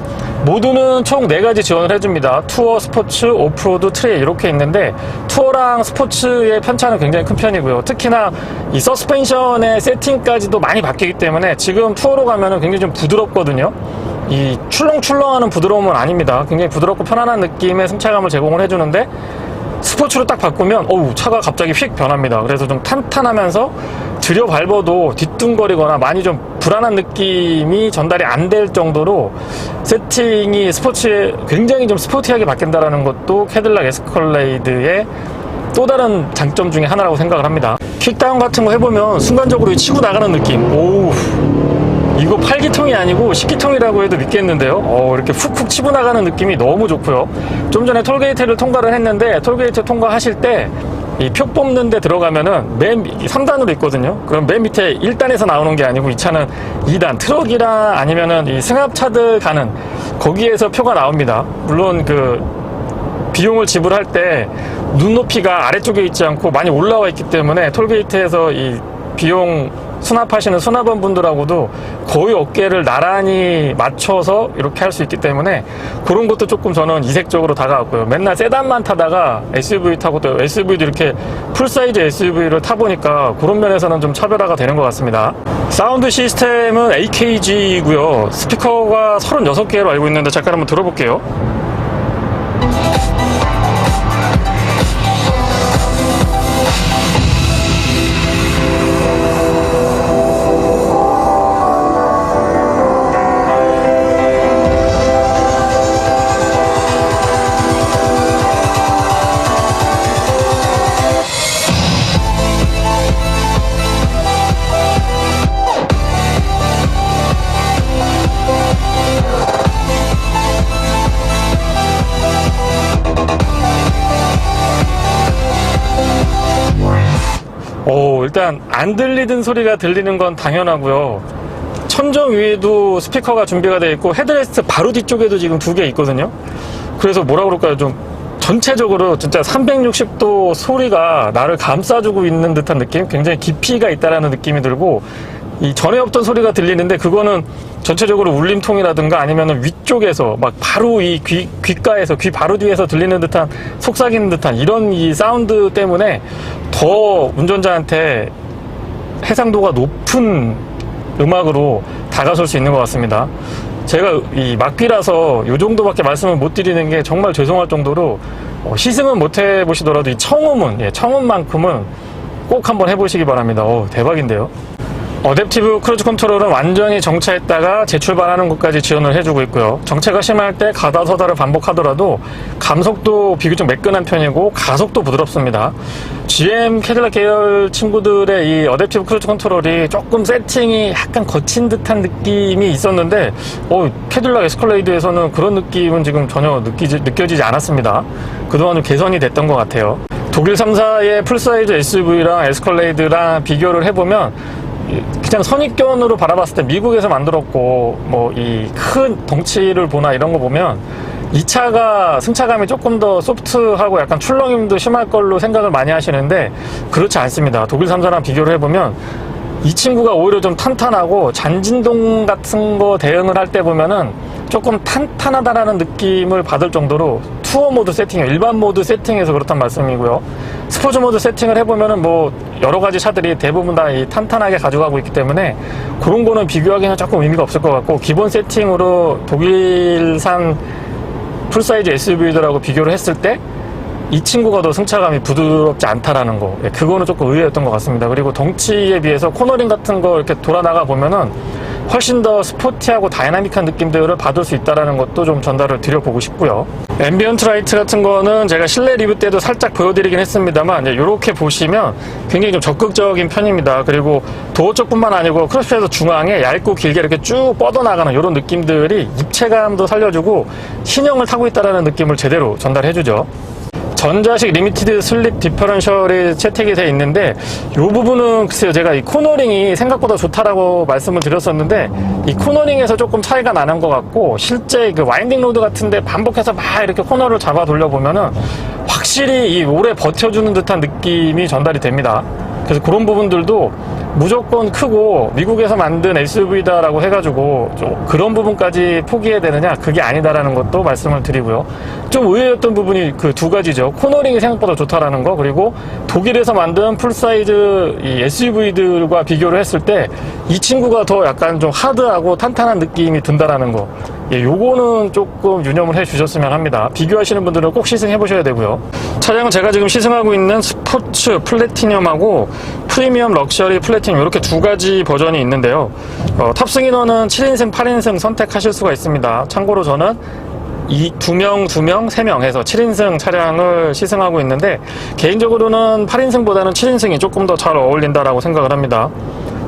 모드는 총 4가지 지원을 해줍니다. 투어, 스포츠, 오프로드, 트레일 이렇게 있는데 투어랑 스포츠의 편차는 굉장히 큰 편이고요. 특히나 이 서스펜션의 세팅까지도 많이 바뀌기 때문에 지금 투어로 가면은 굉장히 좀 부드럽거든요. 이 출렁출렁하는 부드러움은 아닙니다. 굉장히 부드럽고 편안한 느낌의 승차감을 제공을 해주는데 스포츠로 딱 바꾸면 차가 갑자기 휙 변합니다. 그래서 좀 탄탄하면서 들여 밟아도 뒤뚱거리거나 많이 좀 불안한 느낌이 전달이 안 될 정도로 세팅이 스포츠에 굉장히 좀 스포티하게 바뀐다는 것도 캐딜락 에스컬레이드의 또 다른 장점 중에 하나라고 생각을 합니다. 킥다운 같은 거 해보면 순간적으로 치고 나가는 느낌, 이거 8기통이 아니고 10기통이라고 해도 믿겠는데요. 이렇게 훅훅 치고 나가는 느낌이 너무 좋고요. 좀 전에 톨게이트를 통과를 했는데 톨게이트 통과하실 때 이 표 뽑는 데 들어가면은 맨 3단으로 있거든요. 그럼 맨 밑에 1단에서 나오는 게 아니고 이 차는 2단, 트럭이나 아니면은 이 승합차들 가는 거기에서 표가 나옵니다. 물론 그 비용을 지불할 때 눈높이가 아래쪽에 있지 않고 많이 올라와 있기 때문에 톨게이트에서 이 비용 수납하시는 수납원 분들하고도 거의 어깨를 나란히 맞춰서 이렇게 할 수 있기 때문에 그런 것도 조금 저는 이색적으로 다가왔고요. 맨날 세단만 타다가 SUV 타고 또 SUV도 이렇게 풀사이즈 SUV를 타보니까 그런 면에서는 좀 차별화가 되는 것 같습니다. 사운드 시스템은 AKG이고요. 스피커가 36개로 알고 있는데 잠깐 한번 들어볼게요. 일단 안 들리던 소리가 들리는 건 당연하고요. 천정 위에도 스피커가 준비가 되어 있고 헤드레스트 바로 뒤쪽에도 지금 2개 있거든요. 그래서 뭐라 그럴까요? 좀 전체적으로 진짜 360도 소리가 나를 감싸주고 있는 듯한 느낌? 굉장히 깊이가 있다라는 느낌이 들고, 이 전에 없던 소리가 들리는데 그거는 전체적으로 울림통이라든가 아니면 위쪽에서 막 바로 이 귓가에서 귀 바로 뒤에서 들리는 듯한 속삭이는 듯한 이런 이 사운드 때문에 더 운전자한테 해상도가 높은 음악으로 다가설 수 있는 것 같습니다. 제가 이 막귀라서 이 정도밖에 말씀을 못 드리는 게 정말 죄송할 정도로 시승은 못 해보시더라도 이 청음만큼은 꼭 한번 해보시기 바랍니다. 대박인데요. 어댑티브 크루즈 컨트롤은 완전히 정차했다가 재출발하는 것까지 지원을 해주고 있고요. 정체가 심할 때 가다 서다를 반복하더라도 감속도 비교적 매끈한 편이고 가속도 부드럽습니다. GM 캐딜락 계열 친구들의 이 어댑티브 크루즈 컨트롤이 조금 세팅이 약간 거친 듯한 느낌이 있었는데 캐딜락 에스컬레이드에서는 그런 느낌은 지금 전혀 느껴지지 않았습니다. 그동안 좀 개선이 됐던 것 같아요. 독일 3사의 풀사이즈 SUV랑 에스컬레이드랑 비교를 해보면 그냥 선입견으로 바라봤을 때 미국에서 만들었고 뭐 이 큰 덩치를 보나 이런 거 보면 이 차가 승차감이 조금 더 소프트하고 약간 출렁임도 심할 걸로 생각을 많이 하시는데 그렇지 않습니다. 독일 3사랑 비교를 해보면 이 친구가 오히려 좀 탄탄하고 잔진동 같은 거 대응을 할 때 보면은 조금 탄탄하다라는 느낌을 받을 정도로 투어 모드 세팅, 일반 모드 세팅에서 그렇단 말씀이고요. 스포츠 모드 세팅을 해보면은 뭐 여러 가지 차들이 대부분 다 이 탄탄하게 가져가고 있기 때문에 그런 거는 비교하기는 조금 의미가 없을 것 같고, 기본 세팅으로 독일산 풀사이즈 SUV들하고 비교를 했을 때 이 친구가 더 승차감이 부드럽지 않다라는 거, 그거는 조금 의외였던 것 같습니다. 그리고 덩치에 비해서 코너링 같은 거 이렇게 돌아 나가 보면은 훨씬 더 스포티하고 다이나믹한 느낌들을 받을 수 있다는 것도 좀 전달을 드려보고 싶고요. 앰비언트 라이트 같은 거는 제가 실내 리뷰 때도 살짝 보여드리긴 했습니다만 이렇게 보시면 굉장히 좀 적극적인 편입니다. 그리고 도어 쪽뿐만 아니고 크로스피에서 중앙에 얇고 길게 이렇게 쭉 뻗어나가는 이런 느낌들이 입체감도 살려주고 신형을 타고 있다는 느낌을 제대로 전달해주죠. 전자식 리미티드 슬립 디퍼런셜이 채택이 되어 있는데 이 부분은 글쎄요, 제가 이 코너링이 생각보다 좋다라고 말씀을 드렸었는데 이 코너링에서 조금 차이가 나는 것 같고, 실제 그 와인딩 로드 같은데 반복해서 막 이렇게 코너를 잡아 돌려보면은 확실히 이 오래 버텨주는 듯한 느낌이 전달이 됩니다. 그래서 그런 부분들도 무조건 크고 미국에서 만든 SUV다라고 해가지고 좀 그런 부분까지 포기해야 되느냐, 그게 아니다라는 것도 말씀을 드리고요. 좀 의외였던 부분이 그 두 가지죠. 코너링이 생각보다 좋다라는 거, 그리고 독일에서 만든 풀사이즈 이 SUV들과 비교를 했을 때 이 친구가 더 약간 좀 하드하고 탄탄한 느낌이 든다라는 거, 요거는 조금 유념을 해 주셨으면 합니다. 비교하시는 분들은 꼭 시승해 보셔야 되고요. 차량은 제가 지금 시승하고 있는 스포츠 플래티넘하고 프리미엄 럭셔리 플래티넘, 이렇게 두 가지 버전이 있는데요. 탑승 인원은 7인승, 8인승 선택하실 수가 있습니다. 참고로 저는 이 2명, 3명 해서 7인승 차량을 시승하고 있는데, 개인적으로는 8인승보다는 7인승이 조금 더 잘 어울린다라고 생각을 합니다.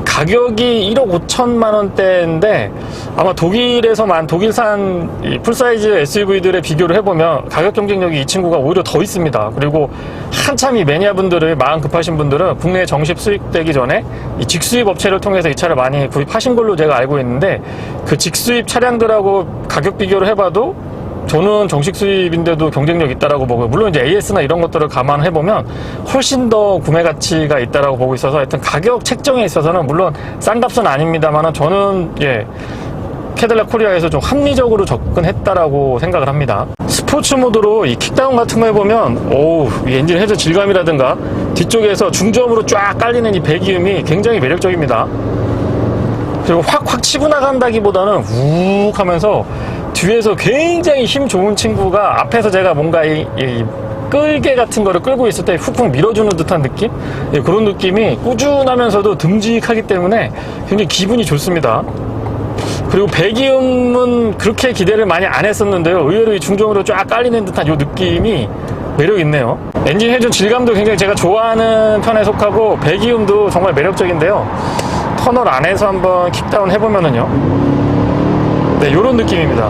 가격이 1억 5천만 원대인데 아마 독일산 이 풀사이즈 SUV들의 비교를 해보면 가격 경쟁력이 이 친구가 오히려 더 있습니다. 그리고 한참 이 매니아분들을, 마음 급하신 분들은 국내에 정식 수입되기 전에 이 직수입 업체를 통해서 이 차를 많이 구입하신 걸로 제가 알고 있는데, 그 직수입 차량들하고 가격 비교를 해봐도 저는 정식 수입인데도 경쟁력 있다라고 보고요. 물론 이제 AS나 이런 것들을 감안해보면 훨씬 더 구매 가치가 있다라고 보고 있어서, 하여튼 가격 책정에 있어서는 물론 싼 값은 아닙니다만 저는 캐딜락 코리아에서 좀 합리적으로 접근했다라고 생각을 합니다. 스포츠 모드로 이 킥다운 같은 거 해보면 이 엔진 헤드 질감이라든가 뒤쪽에서 중저음으로 쫙 깔리는 이 배기음이 굉장히 매력적입니다. 그리고 확 치고 나간다기보다는 우욱 하면서 뒤에서 굉장히 힘 좋은 친구가 앞에서 제가 뭔가 이 끌개 같은 거를 끌고 있을 때 훅훅 밀어주는 듯한 느낌? 그런 느낌이 꾸준하면서도 듬직하기 때문에 굉장히 기분이 좋습니다. 그리고 배기음은 그렇게 기대를 많이 안 했었는데요, 의외로 이 중저음으로 쫙 깔리는 듯한 이 느낌이 매력 있네요. 엔진 회전 질감도 굉장히 제가 좋아하는 편에 속하고, 배기음도 정말 매력적인데요. 터널 안에서 한번 킥다운 해보면은요, 요런 느낌입니다.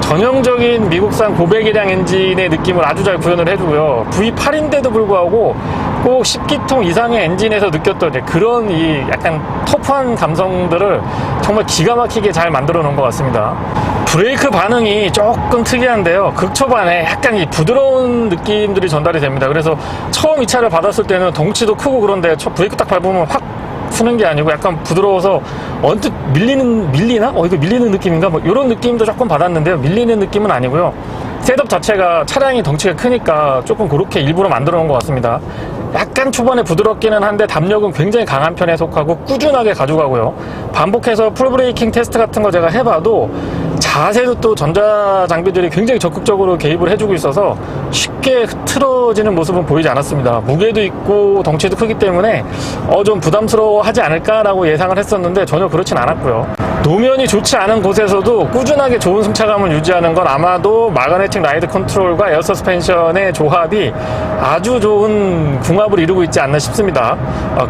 전형적인 미국산 고배기량 엔진의 느낌을 아주 잘 구현을 해주고요. V8인데도 불구하고 꼭 10기통 이상의 엔진에서 느꼈던 그런 이 약간 터프한 감성들을 정말 기가 막히게 잘 만들어 놓은 것 같습니다. 브레이크 반응이 조금 특이한데요, 극초반에 약간 이 부드러운 느낌들이 전달이 됩니다. 그래서 처음 이 차를 받았을 때는 덩치도 크고 그런데 브레이크 딱 밟으면 확 푸는 게 아니고 약간 부드러워서 언뜻 밀리나? 이거 밀리는 느낌인가? 이런 느낌도 조금 받았는데요, 밀리는 느낌은 아니고요. 셋업 자체가 차량이 덩치가 크니까 조금 그렇게 일부러 만들어 놓은 것 같습니다. 약간 초반에 부드럽기는 한데 담력은 굉장히 강한 편에 속하고 꾸준하게 가져가고요. 반복해서 풀브레이킹 테스트 같은 거 제가 해봐도 자세도 또 전자 장비들이 굉장히 적극적으로 개입을 해주고 있어서 쉽게 흐트러지는 모습은 보이지 않았습니다. 무게도 있고 덩치도 크기 때문에 좀 부담스러워하지 않을까라고 예상을 했었는데 전혀 그렇진 않았고요. 노면이 좋지 않은 곳에서도 꾸준하게 좋은 승차감을 유지하는 건 아마도 마그네틱 라이드 컨트롤과 에어 서스펜션의 조합이 아주 좋은 궁합을 이루고 있지 않나 싶습니다.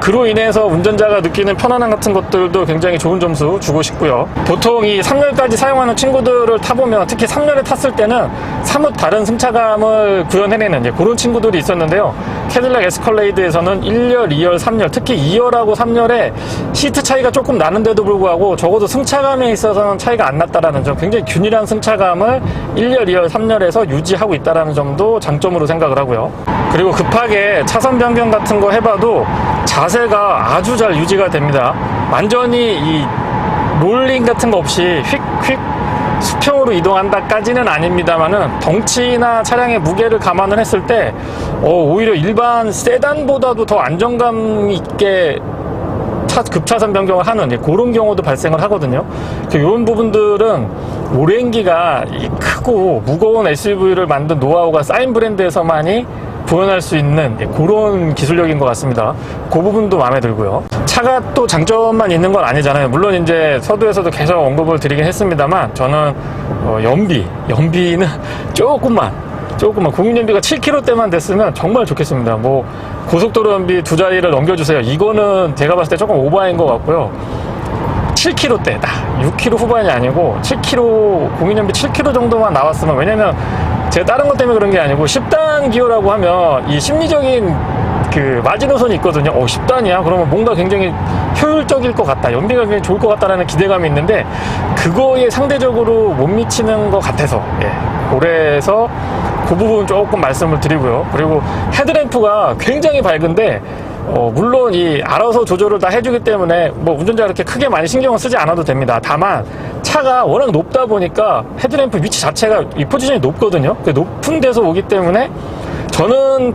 그로 인해서 운전자가 느끼는 편안함 같은 것들도 굉장히 좋은 점수 주고 싶고요. 보통 이 3열까지 사용하는 친구들을 타보면, 특히 3열에 탔을 때는 사뭇 다른 승차감을 구현해내는 그런 친구들이 있었는데요, 캐딜락 에스컬레이드에서는 1열, 2열, 3열, 특히 2열하고 3열에 시트 차이가 조금 나는데도 불구하고 적어도 승차감에 있어서는 차이가 안 났다라는 점, 굉장히 균일한 승차감을 1열, 2열, 3열에서 유지하고 있다는 점도 장점으로 생각을 하고요. 그리고 급하게 차선 변경 같은 거 해봐도 자세가 아주 잘 유지가 됩니다. 완전히 이 롤링 같은 거 없이 휙휙 수평으로 이동한다까지는 아닙니다만은 덩치나 차량의 무게를 감안을 했을 때 오히려 일반 세단보다도 더 안정감 있게 급차선 변경을 하는 그런 경우도 발생을 하거든요. 이런 부분들은 오랜 기간 크고 무거운 SUV를 만든 노하우가 쌓인 브랜드에서만이 구현할 수 있는 그런 기술력인 것 같습니다. 그 부분도 마음에 들고요. 차가 또 장점만 있는 건 아니잖아요. 물론 이제 서두에서도 계속 언급을 드리긴 했습니다만 저는 연비는 조금만 공인연비가 7km대만 됐으면 정말 좋겠습니다. 뭐 고속도로 연비 2자리를 넘겨주세요. 이거는 제가 봤을 때 조금 오버인 것 같고요. 7km대, 6km 후반이 아니고 7km, 공인연비 7km 정도만 나왔으면, 왜냐면 제가 다른 것 때문에 그런 게 아니고 10단 기어라고 하면 이 심리적인 그 마지노선이 있거든요. 10단이야? 그러면 뭔가 굉장히 효율적일 것 같다, 연비가 굉장히 좋을 것 같다라는 기대감이 있는데 그거에 상대적으로 못 미치는 것 같아서, 그래서 그 부분 조금 말씀을 드리고요. 그리고 헤드램프가 굉장히 밝은데 물론 이 알아서 조절을 다 해주기 때문에 뭐 운전자가 그렇게 크게 많이 신경을 쓰지 않아도 됩니다. 다만 차가 워낙 높다 보니까 헤드램프 위치 자체가 이 포지션이 높거든요. 그 높은 데서 오기 때문에 저는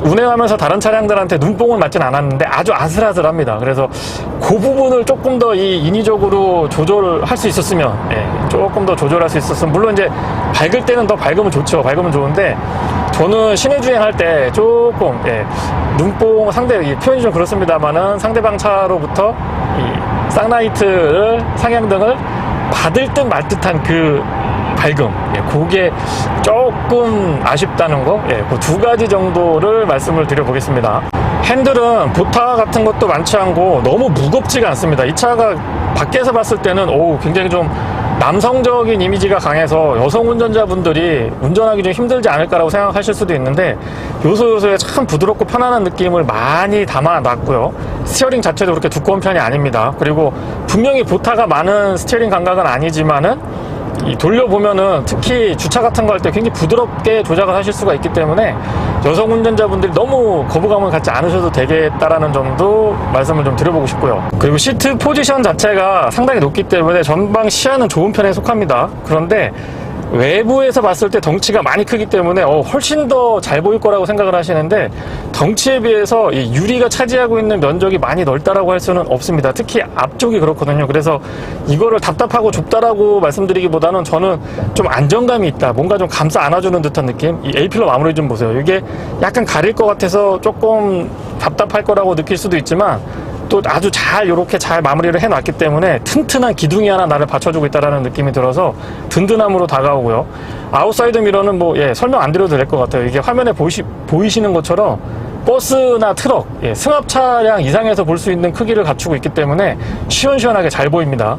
운행하면서 다른 차량들한테 눈뽕을 맞진 않았는데 아주 아슬아슬합니다. 그래서 그 부분을 조금 더 이 인위적으로 조절할 수 있었으면, 조금 더 조절할 수 있었으면, 물론 이제 밝을 때는 더 밝으면 좋죠. 밝으면 좋은데 저는 시내 주행할 때 조금 눈뽕 이 표현이 좀 그렇습니다만은 상대방 차로부터 이 쌍라이트를, 상향등을 받을 듯 말 듯한 그 밝음, 그게 조금 아쉽다는 거, 그 두 가지 정도를 말씀을 드려보겠습니다. 핸들은 보타 같은 것도 많지 않고 너무 무겁지가 않습니다. 이 차가 밖에서 봤을 때는 굉장히 좀 남성적인 이미지가 강해서 여성 운전자분들이 운전하기 좀 힘들지 않을까라고 생각하실 수도 있는데 요소요소에 참 부드럽고 편안한 느낌을 많이 담아놨고요. 스티어링 자체도 그렇게 두꺼운 편이 아닙니다. 그리고 분명히 보타가 많은 스티어링 감각은 아니지만은 돌려보면은 특히 주차 같은 거 할 때 굉장히 부드럽게 조작을 하실 수가 있기 때문에 여성 운전자분들이 너무 거부감을 갖지 않으셔도 되겠다라는 점도 말씀을 좀 드려보고 싶고요. 그리고 시트 포지션 자체가 상당히 높기 때문에 전방 시야는 좋은 편에 속합니다. 그런데 외부에서 봤을 때 덩치가 많이 크기 때문에 훨씬 더 잘 보일 거라고 생각을 하시는데 덩치에 비해서 이 유리가 차지하고 있는 면적이 많이 넓다라고 할 수는 없습니다. 특히 앞쪽이 그렇거든요. 그래서 이거를 답답하고 좁다라고 말씀드리기보다는 저는 좀 안정감이 있다, 뭔가 좀 감싸 안아주는 듯한 느낌. 이 A필러 마무리 좀 보세요. 이게 약간 가릴 것 같아서 조금 답답할 거라고 느낄 수도 있지만 또 아주 이렇게 잘 마무리를 해놨기 때문에 튼튼한 기둥이 하나 나를 받쳐주고 있다는 느낌이 들어서 든든함으로 다가오고요. 아웃사이드 미러는 설명 안 드려도 될 것 같아요. 이게 화면에 보이시는 것처럼 버스나 트럭, 승합 차량 이상에서 볼 수 있는 크기를 갖추고 있기 때문에 시원시원하게 잘 보입니다.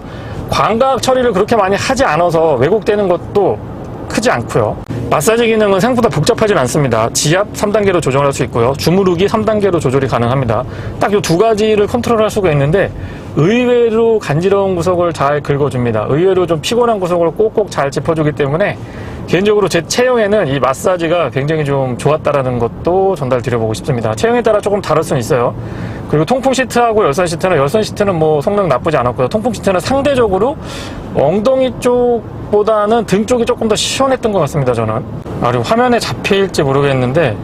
광각 처리를 그렇게 많이 하지 않아서 왜곡되는 것도 크지 않고요. 마사지 기능은 생각보다 복잡하진 않습니다. 지압 3단계로 조정할 수 있고요. 주무르기 3단계로 조절이 가능합니다. 딱 이 두 가지를 컨트롤할 수가 있는데 의외로 간지러운 구석을 잘 긁어줍니다. 의외로 좀 피곤한 구석을 꼭꼭 잘 짚어주기 때문에 개인적으로 제 체형에는 이 마사지가 굉장히 좀 좋았다라는 것도 전달드려보고 싶습니다. 체형에 따라 조금 다를 수는 있어요. 그리고 통풍 시트하고 열선 시트는 뭐 성능 나쁘지 않았고요. 통풍 시트는 상대적으로 엉덩이 쪽보다는 등 쪽이 조금 더 시원했던 것 같습니다, 저는. 그리고 화면에 잡힐지 모르겠는데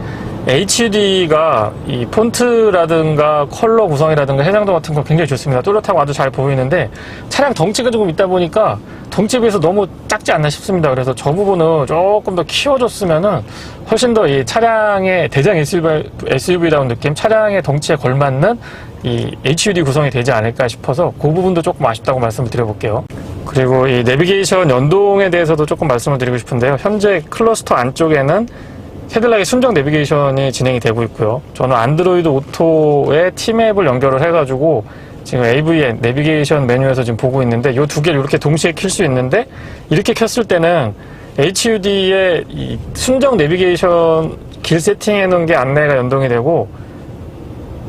HUD가 이 폰트라든가 컬러 구성이라든가 해상도 같은 거 굉장히 좋습니다. 또렷하고 아주 잘 보이는데 차량 덩치가 조금 있다 보니까 덩치에 비해서 너무 작지 않나 싶습니다. 그래서 저 부분은 조금 더 키워줬으면은 훨씬 더 이 차량의 대장 SUV다운 느낌, 차량의 덩치에 걸맞는 이 HUD 구성이 되지 않을까 싶어서 그 부분도 조금 아쉽다고 말씀을 드려볼게요. 그리고 이 내비게이션 연동에 대해서도 조금 말씀을 드리고 싶은데요. 현재 클러스터 안쪽에는 헤드라이트 순정 내비게이션이 진행이 되고 있고요. 저는 안드로이드 오토에 T맵을 연결을 해가지고 지금 AVN 내비게이션 메뉴에서 지금 보고 있는데 이 두 개를 이렇게 동시에 켤 수 있는데 이렇게 켰을 때는 HUD의 이 순정 내비게이션 길 세팅해 놓은 게 안내가 연동이 되고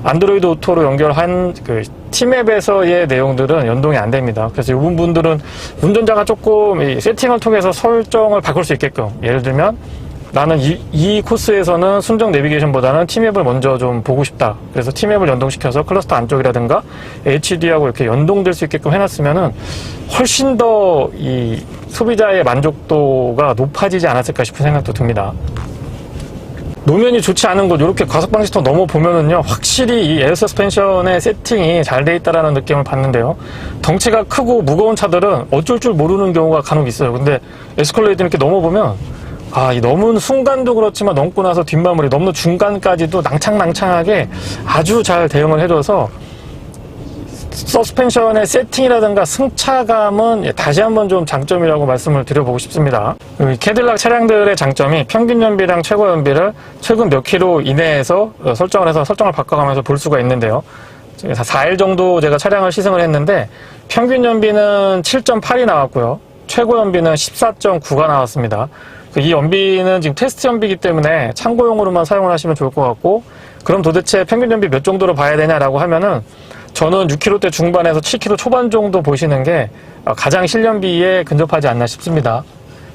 안드로이드 오토로 연결한 그 T맵에서의 내용들은 연동이 안 됩니다. 그래서 이 부분들은 운전자가 조금 이 세팅을 통해서 설정을 바꿀 수 있게끔, 예를 들면 나는 이 코스에서는 순정 내비게이션보다는 T맵을 먼저 좀 보고 싶다. 그래서 T맵을 연동시켜서 클러스터 안쪽이라든가 HUD하고 이렇게 연동될 수 있게끔 해놨으면은 훨씬 더 이 소비자의 만족도가 높아지지 않았을까 싶은 생각도 듭니다. 노면이 좋지 않은 곳, 이렇게 과속 방지턱 넘어 보면은요, 확실히 이 에어 서스펜션의 세팅이 잘 돼 있다라는 느낌을 받는데요. 덩치가 크고 무거운 차들은 어쩔 줄 모르는 경우가 간혹 있어요. 근데 에스컬레이터 이렇게 넘어 보면 이 넘은 순간도 그렇지만 넘고 나서 뒷마무리, 넘는 중간까지도 낭창낭창하게 아주 잘 대응을 해줘서 서스펜션의 세팅이라든가 승차감은 다시 한번 좀 장점이라고 말씀을 드려보고 싶습니다. 캐딜락 차량들의 장점이 평균 연비랑 최고 연비를 최근 몇 킬로 이내에서 설정을 해서 설정을 바꿔가면서 볼 수가 있는데요. 4일 정도 제가 차량을 시승을 했는데 평균 연비는 7.8이 나왔고요. 최고 연비는 14.9가 나왔습니다. 이 연비는 지금 테스트 연비이기 때문에 참고용으로만 사용을 하시면 좋을 것 같고, 그럼 도대체 평균 연비 몇 정도로 봐야 되냐라고 하면은 저는 6km대 중반에서 7km 초반 정도 보시는 게 가장 실연비에 근접하지 않나 싶습니다.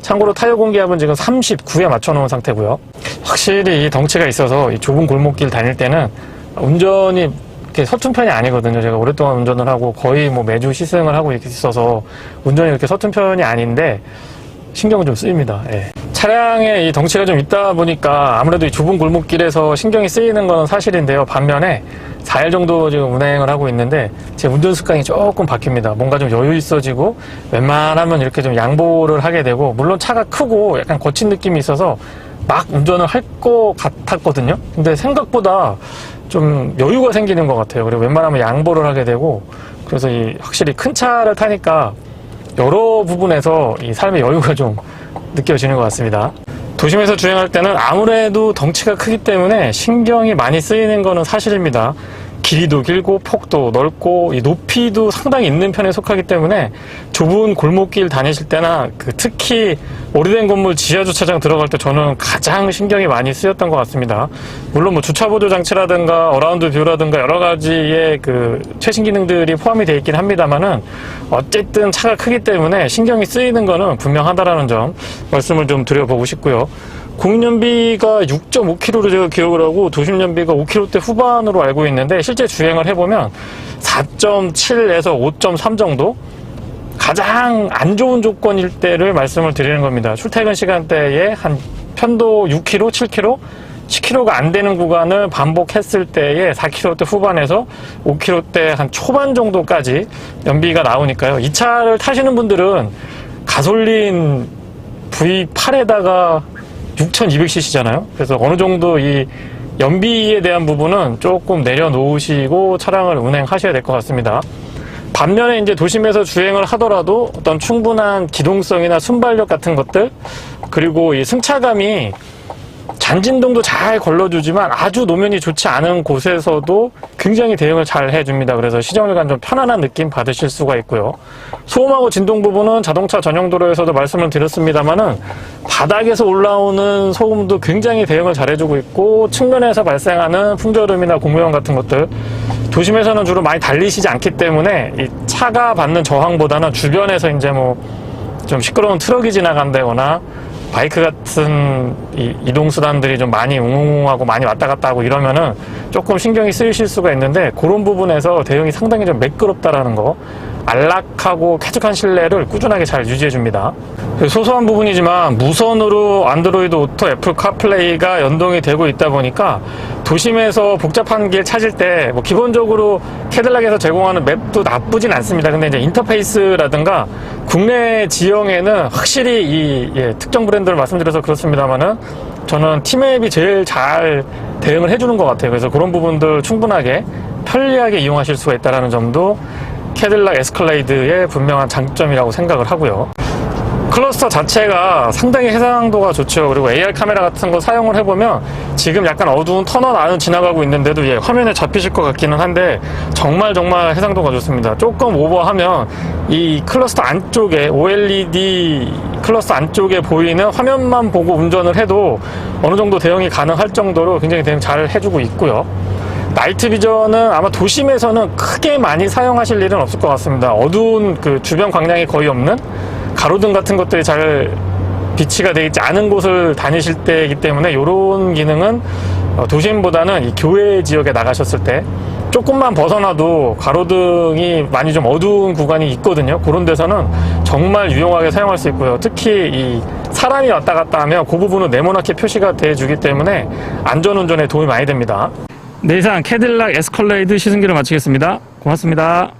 참고로 타이어 공기압은 지금 39에 맞춰놓은 상태고요. 확실히 이 덩치가 있어서 이 좁은 골목길 다닐 때는 운전이 이렇게 서툰 편이 아니거든요. 제가 오랫동안 운전을 하고 거의 뭐 매주 시승을 하고 이렇게 있어서 운전이 그렇게 서툰 편이 아닌데 신경은 좀 쓰입니다. 예. 차량에 이 덩치가 좀 있다 보니까 아무래도 이 좁은 골목길에서 신경이 쓰이는 건 사실인데요. 반면에 4일 정도 지금 운행을 하고 있는데 제 운전 습관이 조금 바뀝니다. 뭔가 좀 여유 있어지고 웬만하면 이렇게 좀 양보를 하게 되고, 물론 차가 크고 약간 거친 느낌이 있어서 막 운전을 할 것 같았거든요. 근데 생각보다 좀 여유가 생기는 것 같아요. 그리고 웬만하면 양보를 하게 되고, 그래서 확실히 큰 차를 타니까 여러 부분에서 이 삶의 여유가 좀 느껴지는 것 같습니다. 도심에서 주행할 때는 아무래도 덩치가 크기 때문에 신경이 많이 쓰이는 것은 사실입니다. 길이도 길고 폭도 넓고 이 높이도 상당히 있는 편에 속하기 때문에 좁은 골목길 다니실 때나 특히 오래된 건물 지하주차장 들어갈 때 저는 가장 신경이 많이 쓰였던 것 같습니다. 물론 뭐 주차보조 장치라든가 어라운드 뷰라든가 여러 가지의 최신 기능들이 포함이 되어 있긴 합니다만은 어쨌든 차가 크기 때문에 신경이 쓰이는 거는 분명하다라는 점 말씀을 좀 드려보고 싶고요. 공인연비가 6.5km로 제가 기억을 하고 도심연비가 5km대 후반으로 알고 있는데 실제 주행을 해보면 4.7에서 5.3 정도? 가장 안 좋은 조건일 때를 말씀을 드리는 겁니다. 출퇴근 시간대에 한 편도 6km, 7km, 10km가 안 되는 구간을 반복했을 때에 4km대 후반에서 5km대 한 초반 정도까지 연비가 나오니까요. 이 차를 타시는 분들은 가솔린 V8에다가 6200cc잖아요. 그래서 어느 정도 이 연비에 대한 부분은 조금 내려놓으시고 차량을 운행하셔야 될 것 같습니다. 반면에 이제 도심에서 주행을 하더라도 어떤 충분한 기동성이나 순발력 같은 것들, 그리고 이 승차감이 잔진동도 잘 걸러주지만 아주 노면이 좋지 않은 곳에서도 굉장히 대응을 잘 해줍니다. 그래서 시정을 간 좀 편안한 느낌 받으실 수가 있고요. 소음하고 진동 부분은 자동차 전용 도로에서도 말씀을 드렸습니다만은 바닥에서 올라오는 소음도 굉장히 대응을 잘해주고 있고, 측면에서 발생하는 풍절음이나 공무원 같은 것들 도심에서는 주로 많이 달리시지 않기 때문에 이 차가 받는 저항보다는 주변에서 이제 뭐 좀 시끄러운 트럭이 지나간다거나 바이크 같은 이동수단들이 좀 많이 웅웅하고 많이 왔다 갔다 하고 이러면은 조금 신경이 쓰이실 수가 있는데, 그런 부분에서 대응이 상당히 좀 매끄럽다라는 거, 안락하고 쾌적한 실내를 꾸준하게 잘 유지해줍니다. 소소한 부분이지만 무선으로 안드로이드 오토, 애플 카플레이가 연동이 되고 있다 보니까 도심에서 복잡한 길 찾을 때 뭐 기본적으로 캐딜락에서 제공하는 맵도 나쁘진 않습니다. 근데 이제 인터페이스라든가 국내 지형에는 확실히 특정 브랜드를 말씀드려서 그렇습니다만은 저는 T맵이 제일 잘 대응을 해주는 것 같아요. 그래서 그런 부분들 충분하게 편리하게 이용하실 수가 있다는 점도 캐딜락 에스컬레이드의 분명한 장점이라고 생각을 하고요. 클러스터 자체가 상당히 해상도가 좋죠. 그리고 AR 카메라 같은 거 사용을 해보면 지금 약간 어두운 터널 안을 지나가고 있는데도 화면에 잡히실 것 같기는 한데 정말 해상도가 좋습니다. 조금 오버하면 이 클러스터 안쪽에 OLED 클러스터 안쪽에 보이는 화면만 보고 운전을 해도 어느 정도 대응이 가능할 정도로 굉장히 대응 잘 해주고 있고요. 나이트 비전은 아마 도심에서는 크게 많이 사용하실 일은 없을 것 같습니다. 어두운 주변 광량이 거의 없는 가로등 같은 것들이 잘 비치가 되어 있지 않은 곳을 다니실 때이기 때문에 이런 기능은 도심보다는 이 교외 지역에 나가셨을 때 조금만 벗어나도 가로등이 많이 좀 어두운 구간이 있거든요. 그런 데서는 정말 유용하게 사용할 수 있고요. 특히 이 사람이 왔다 갔다 하면 그 부분은 네모나게 표시가 돼주기 때문에 안전운전에 도움이 많이 됩니다. 네, 이상 캐딜락 에스컬레이드 시승기를 마치겠습니다. 고맙습니다.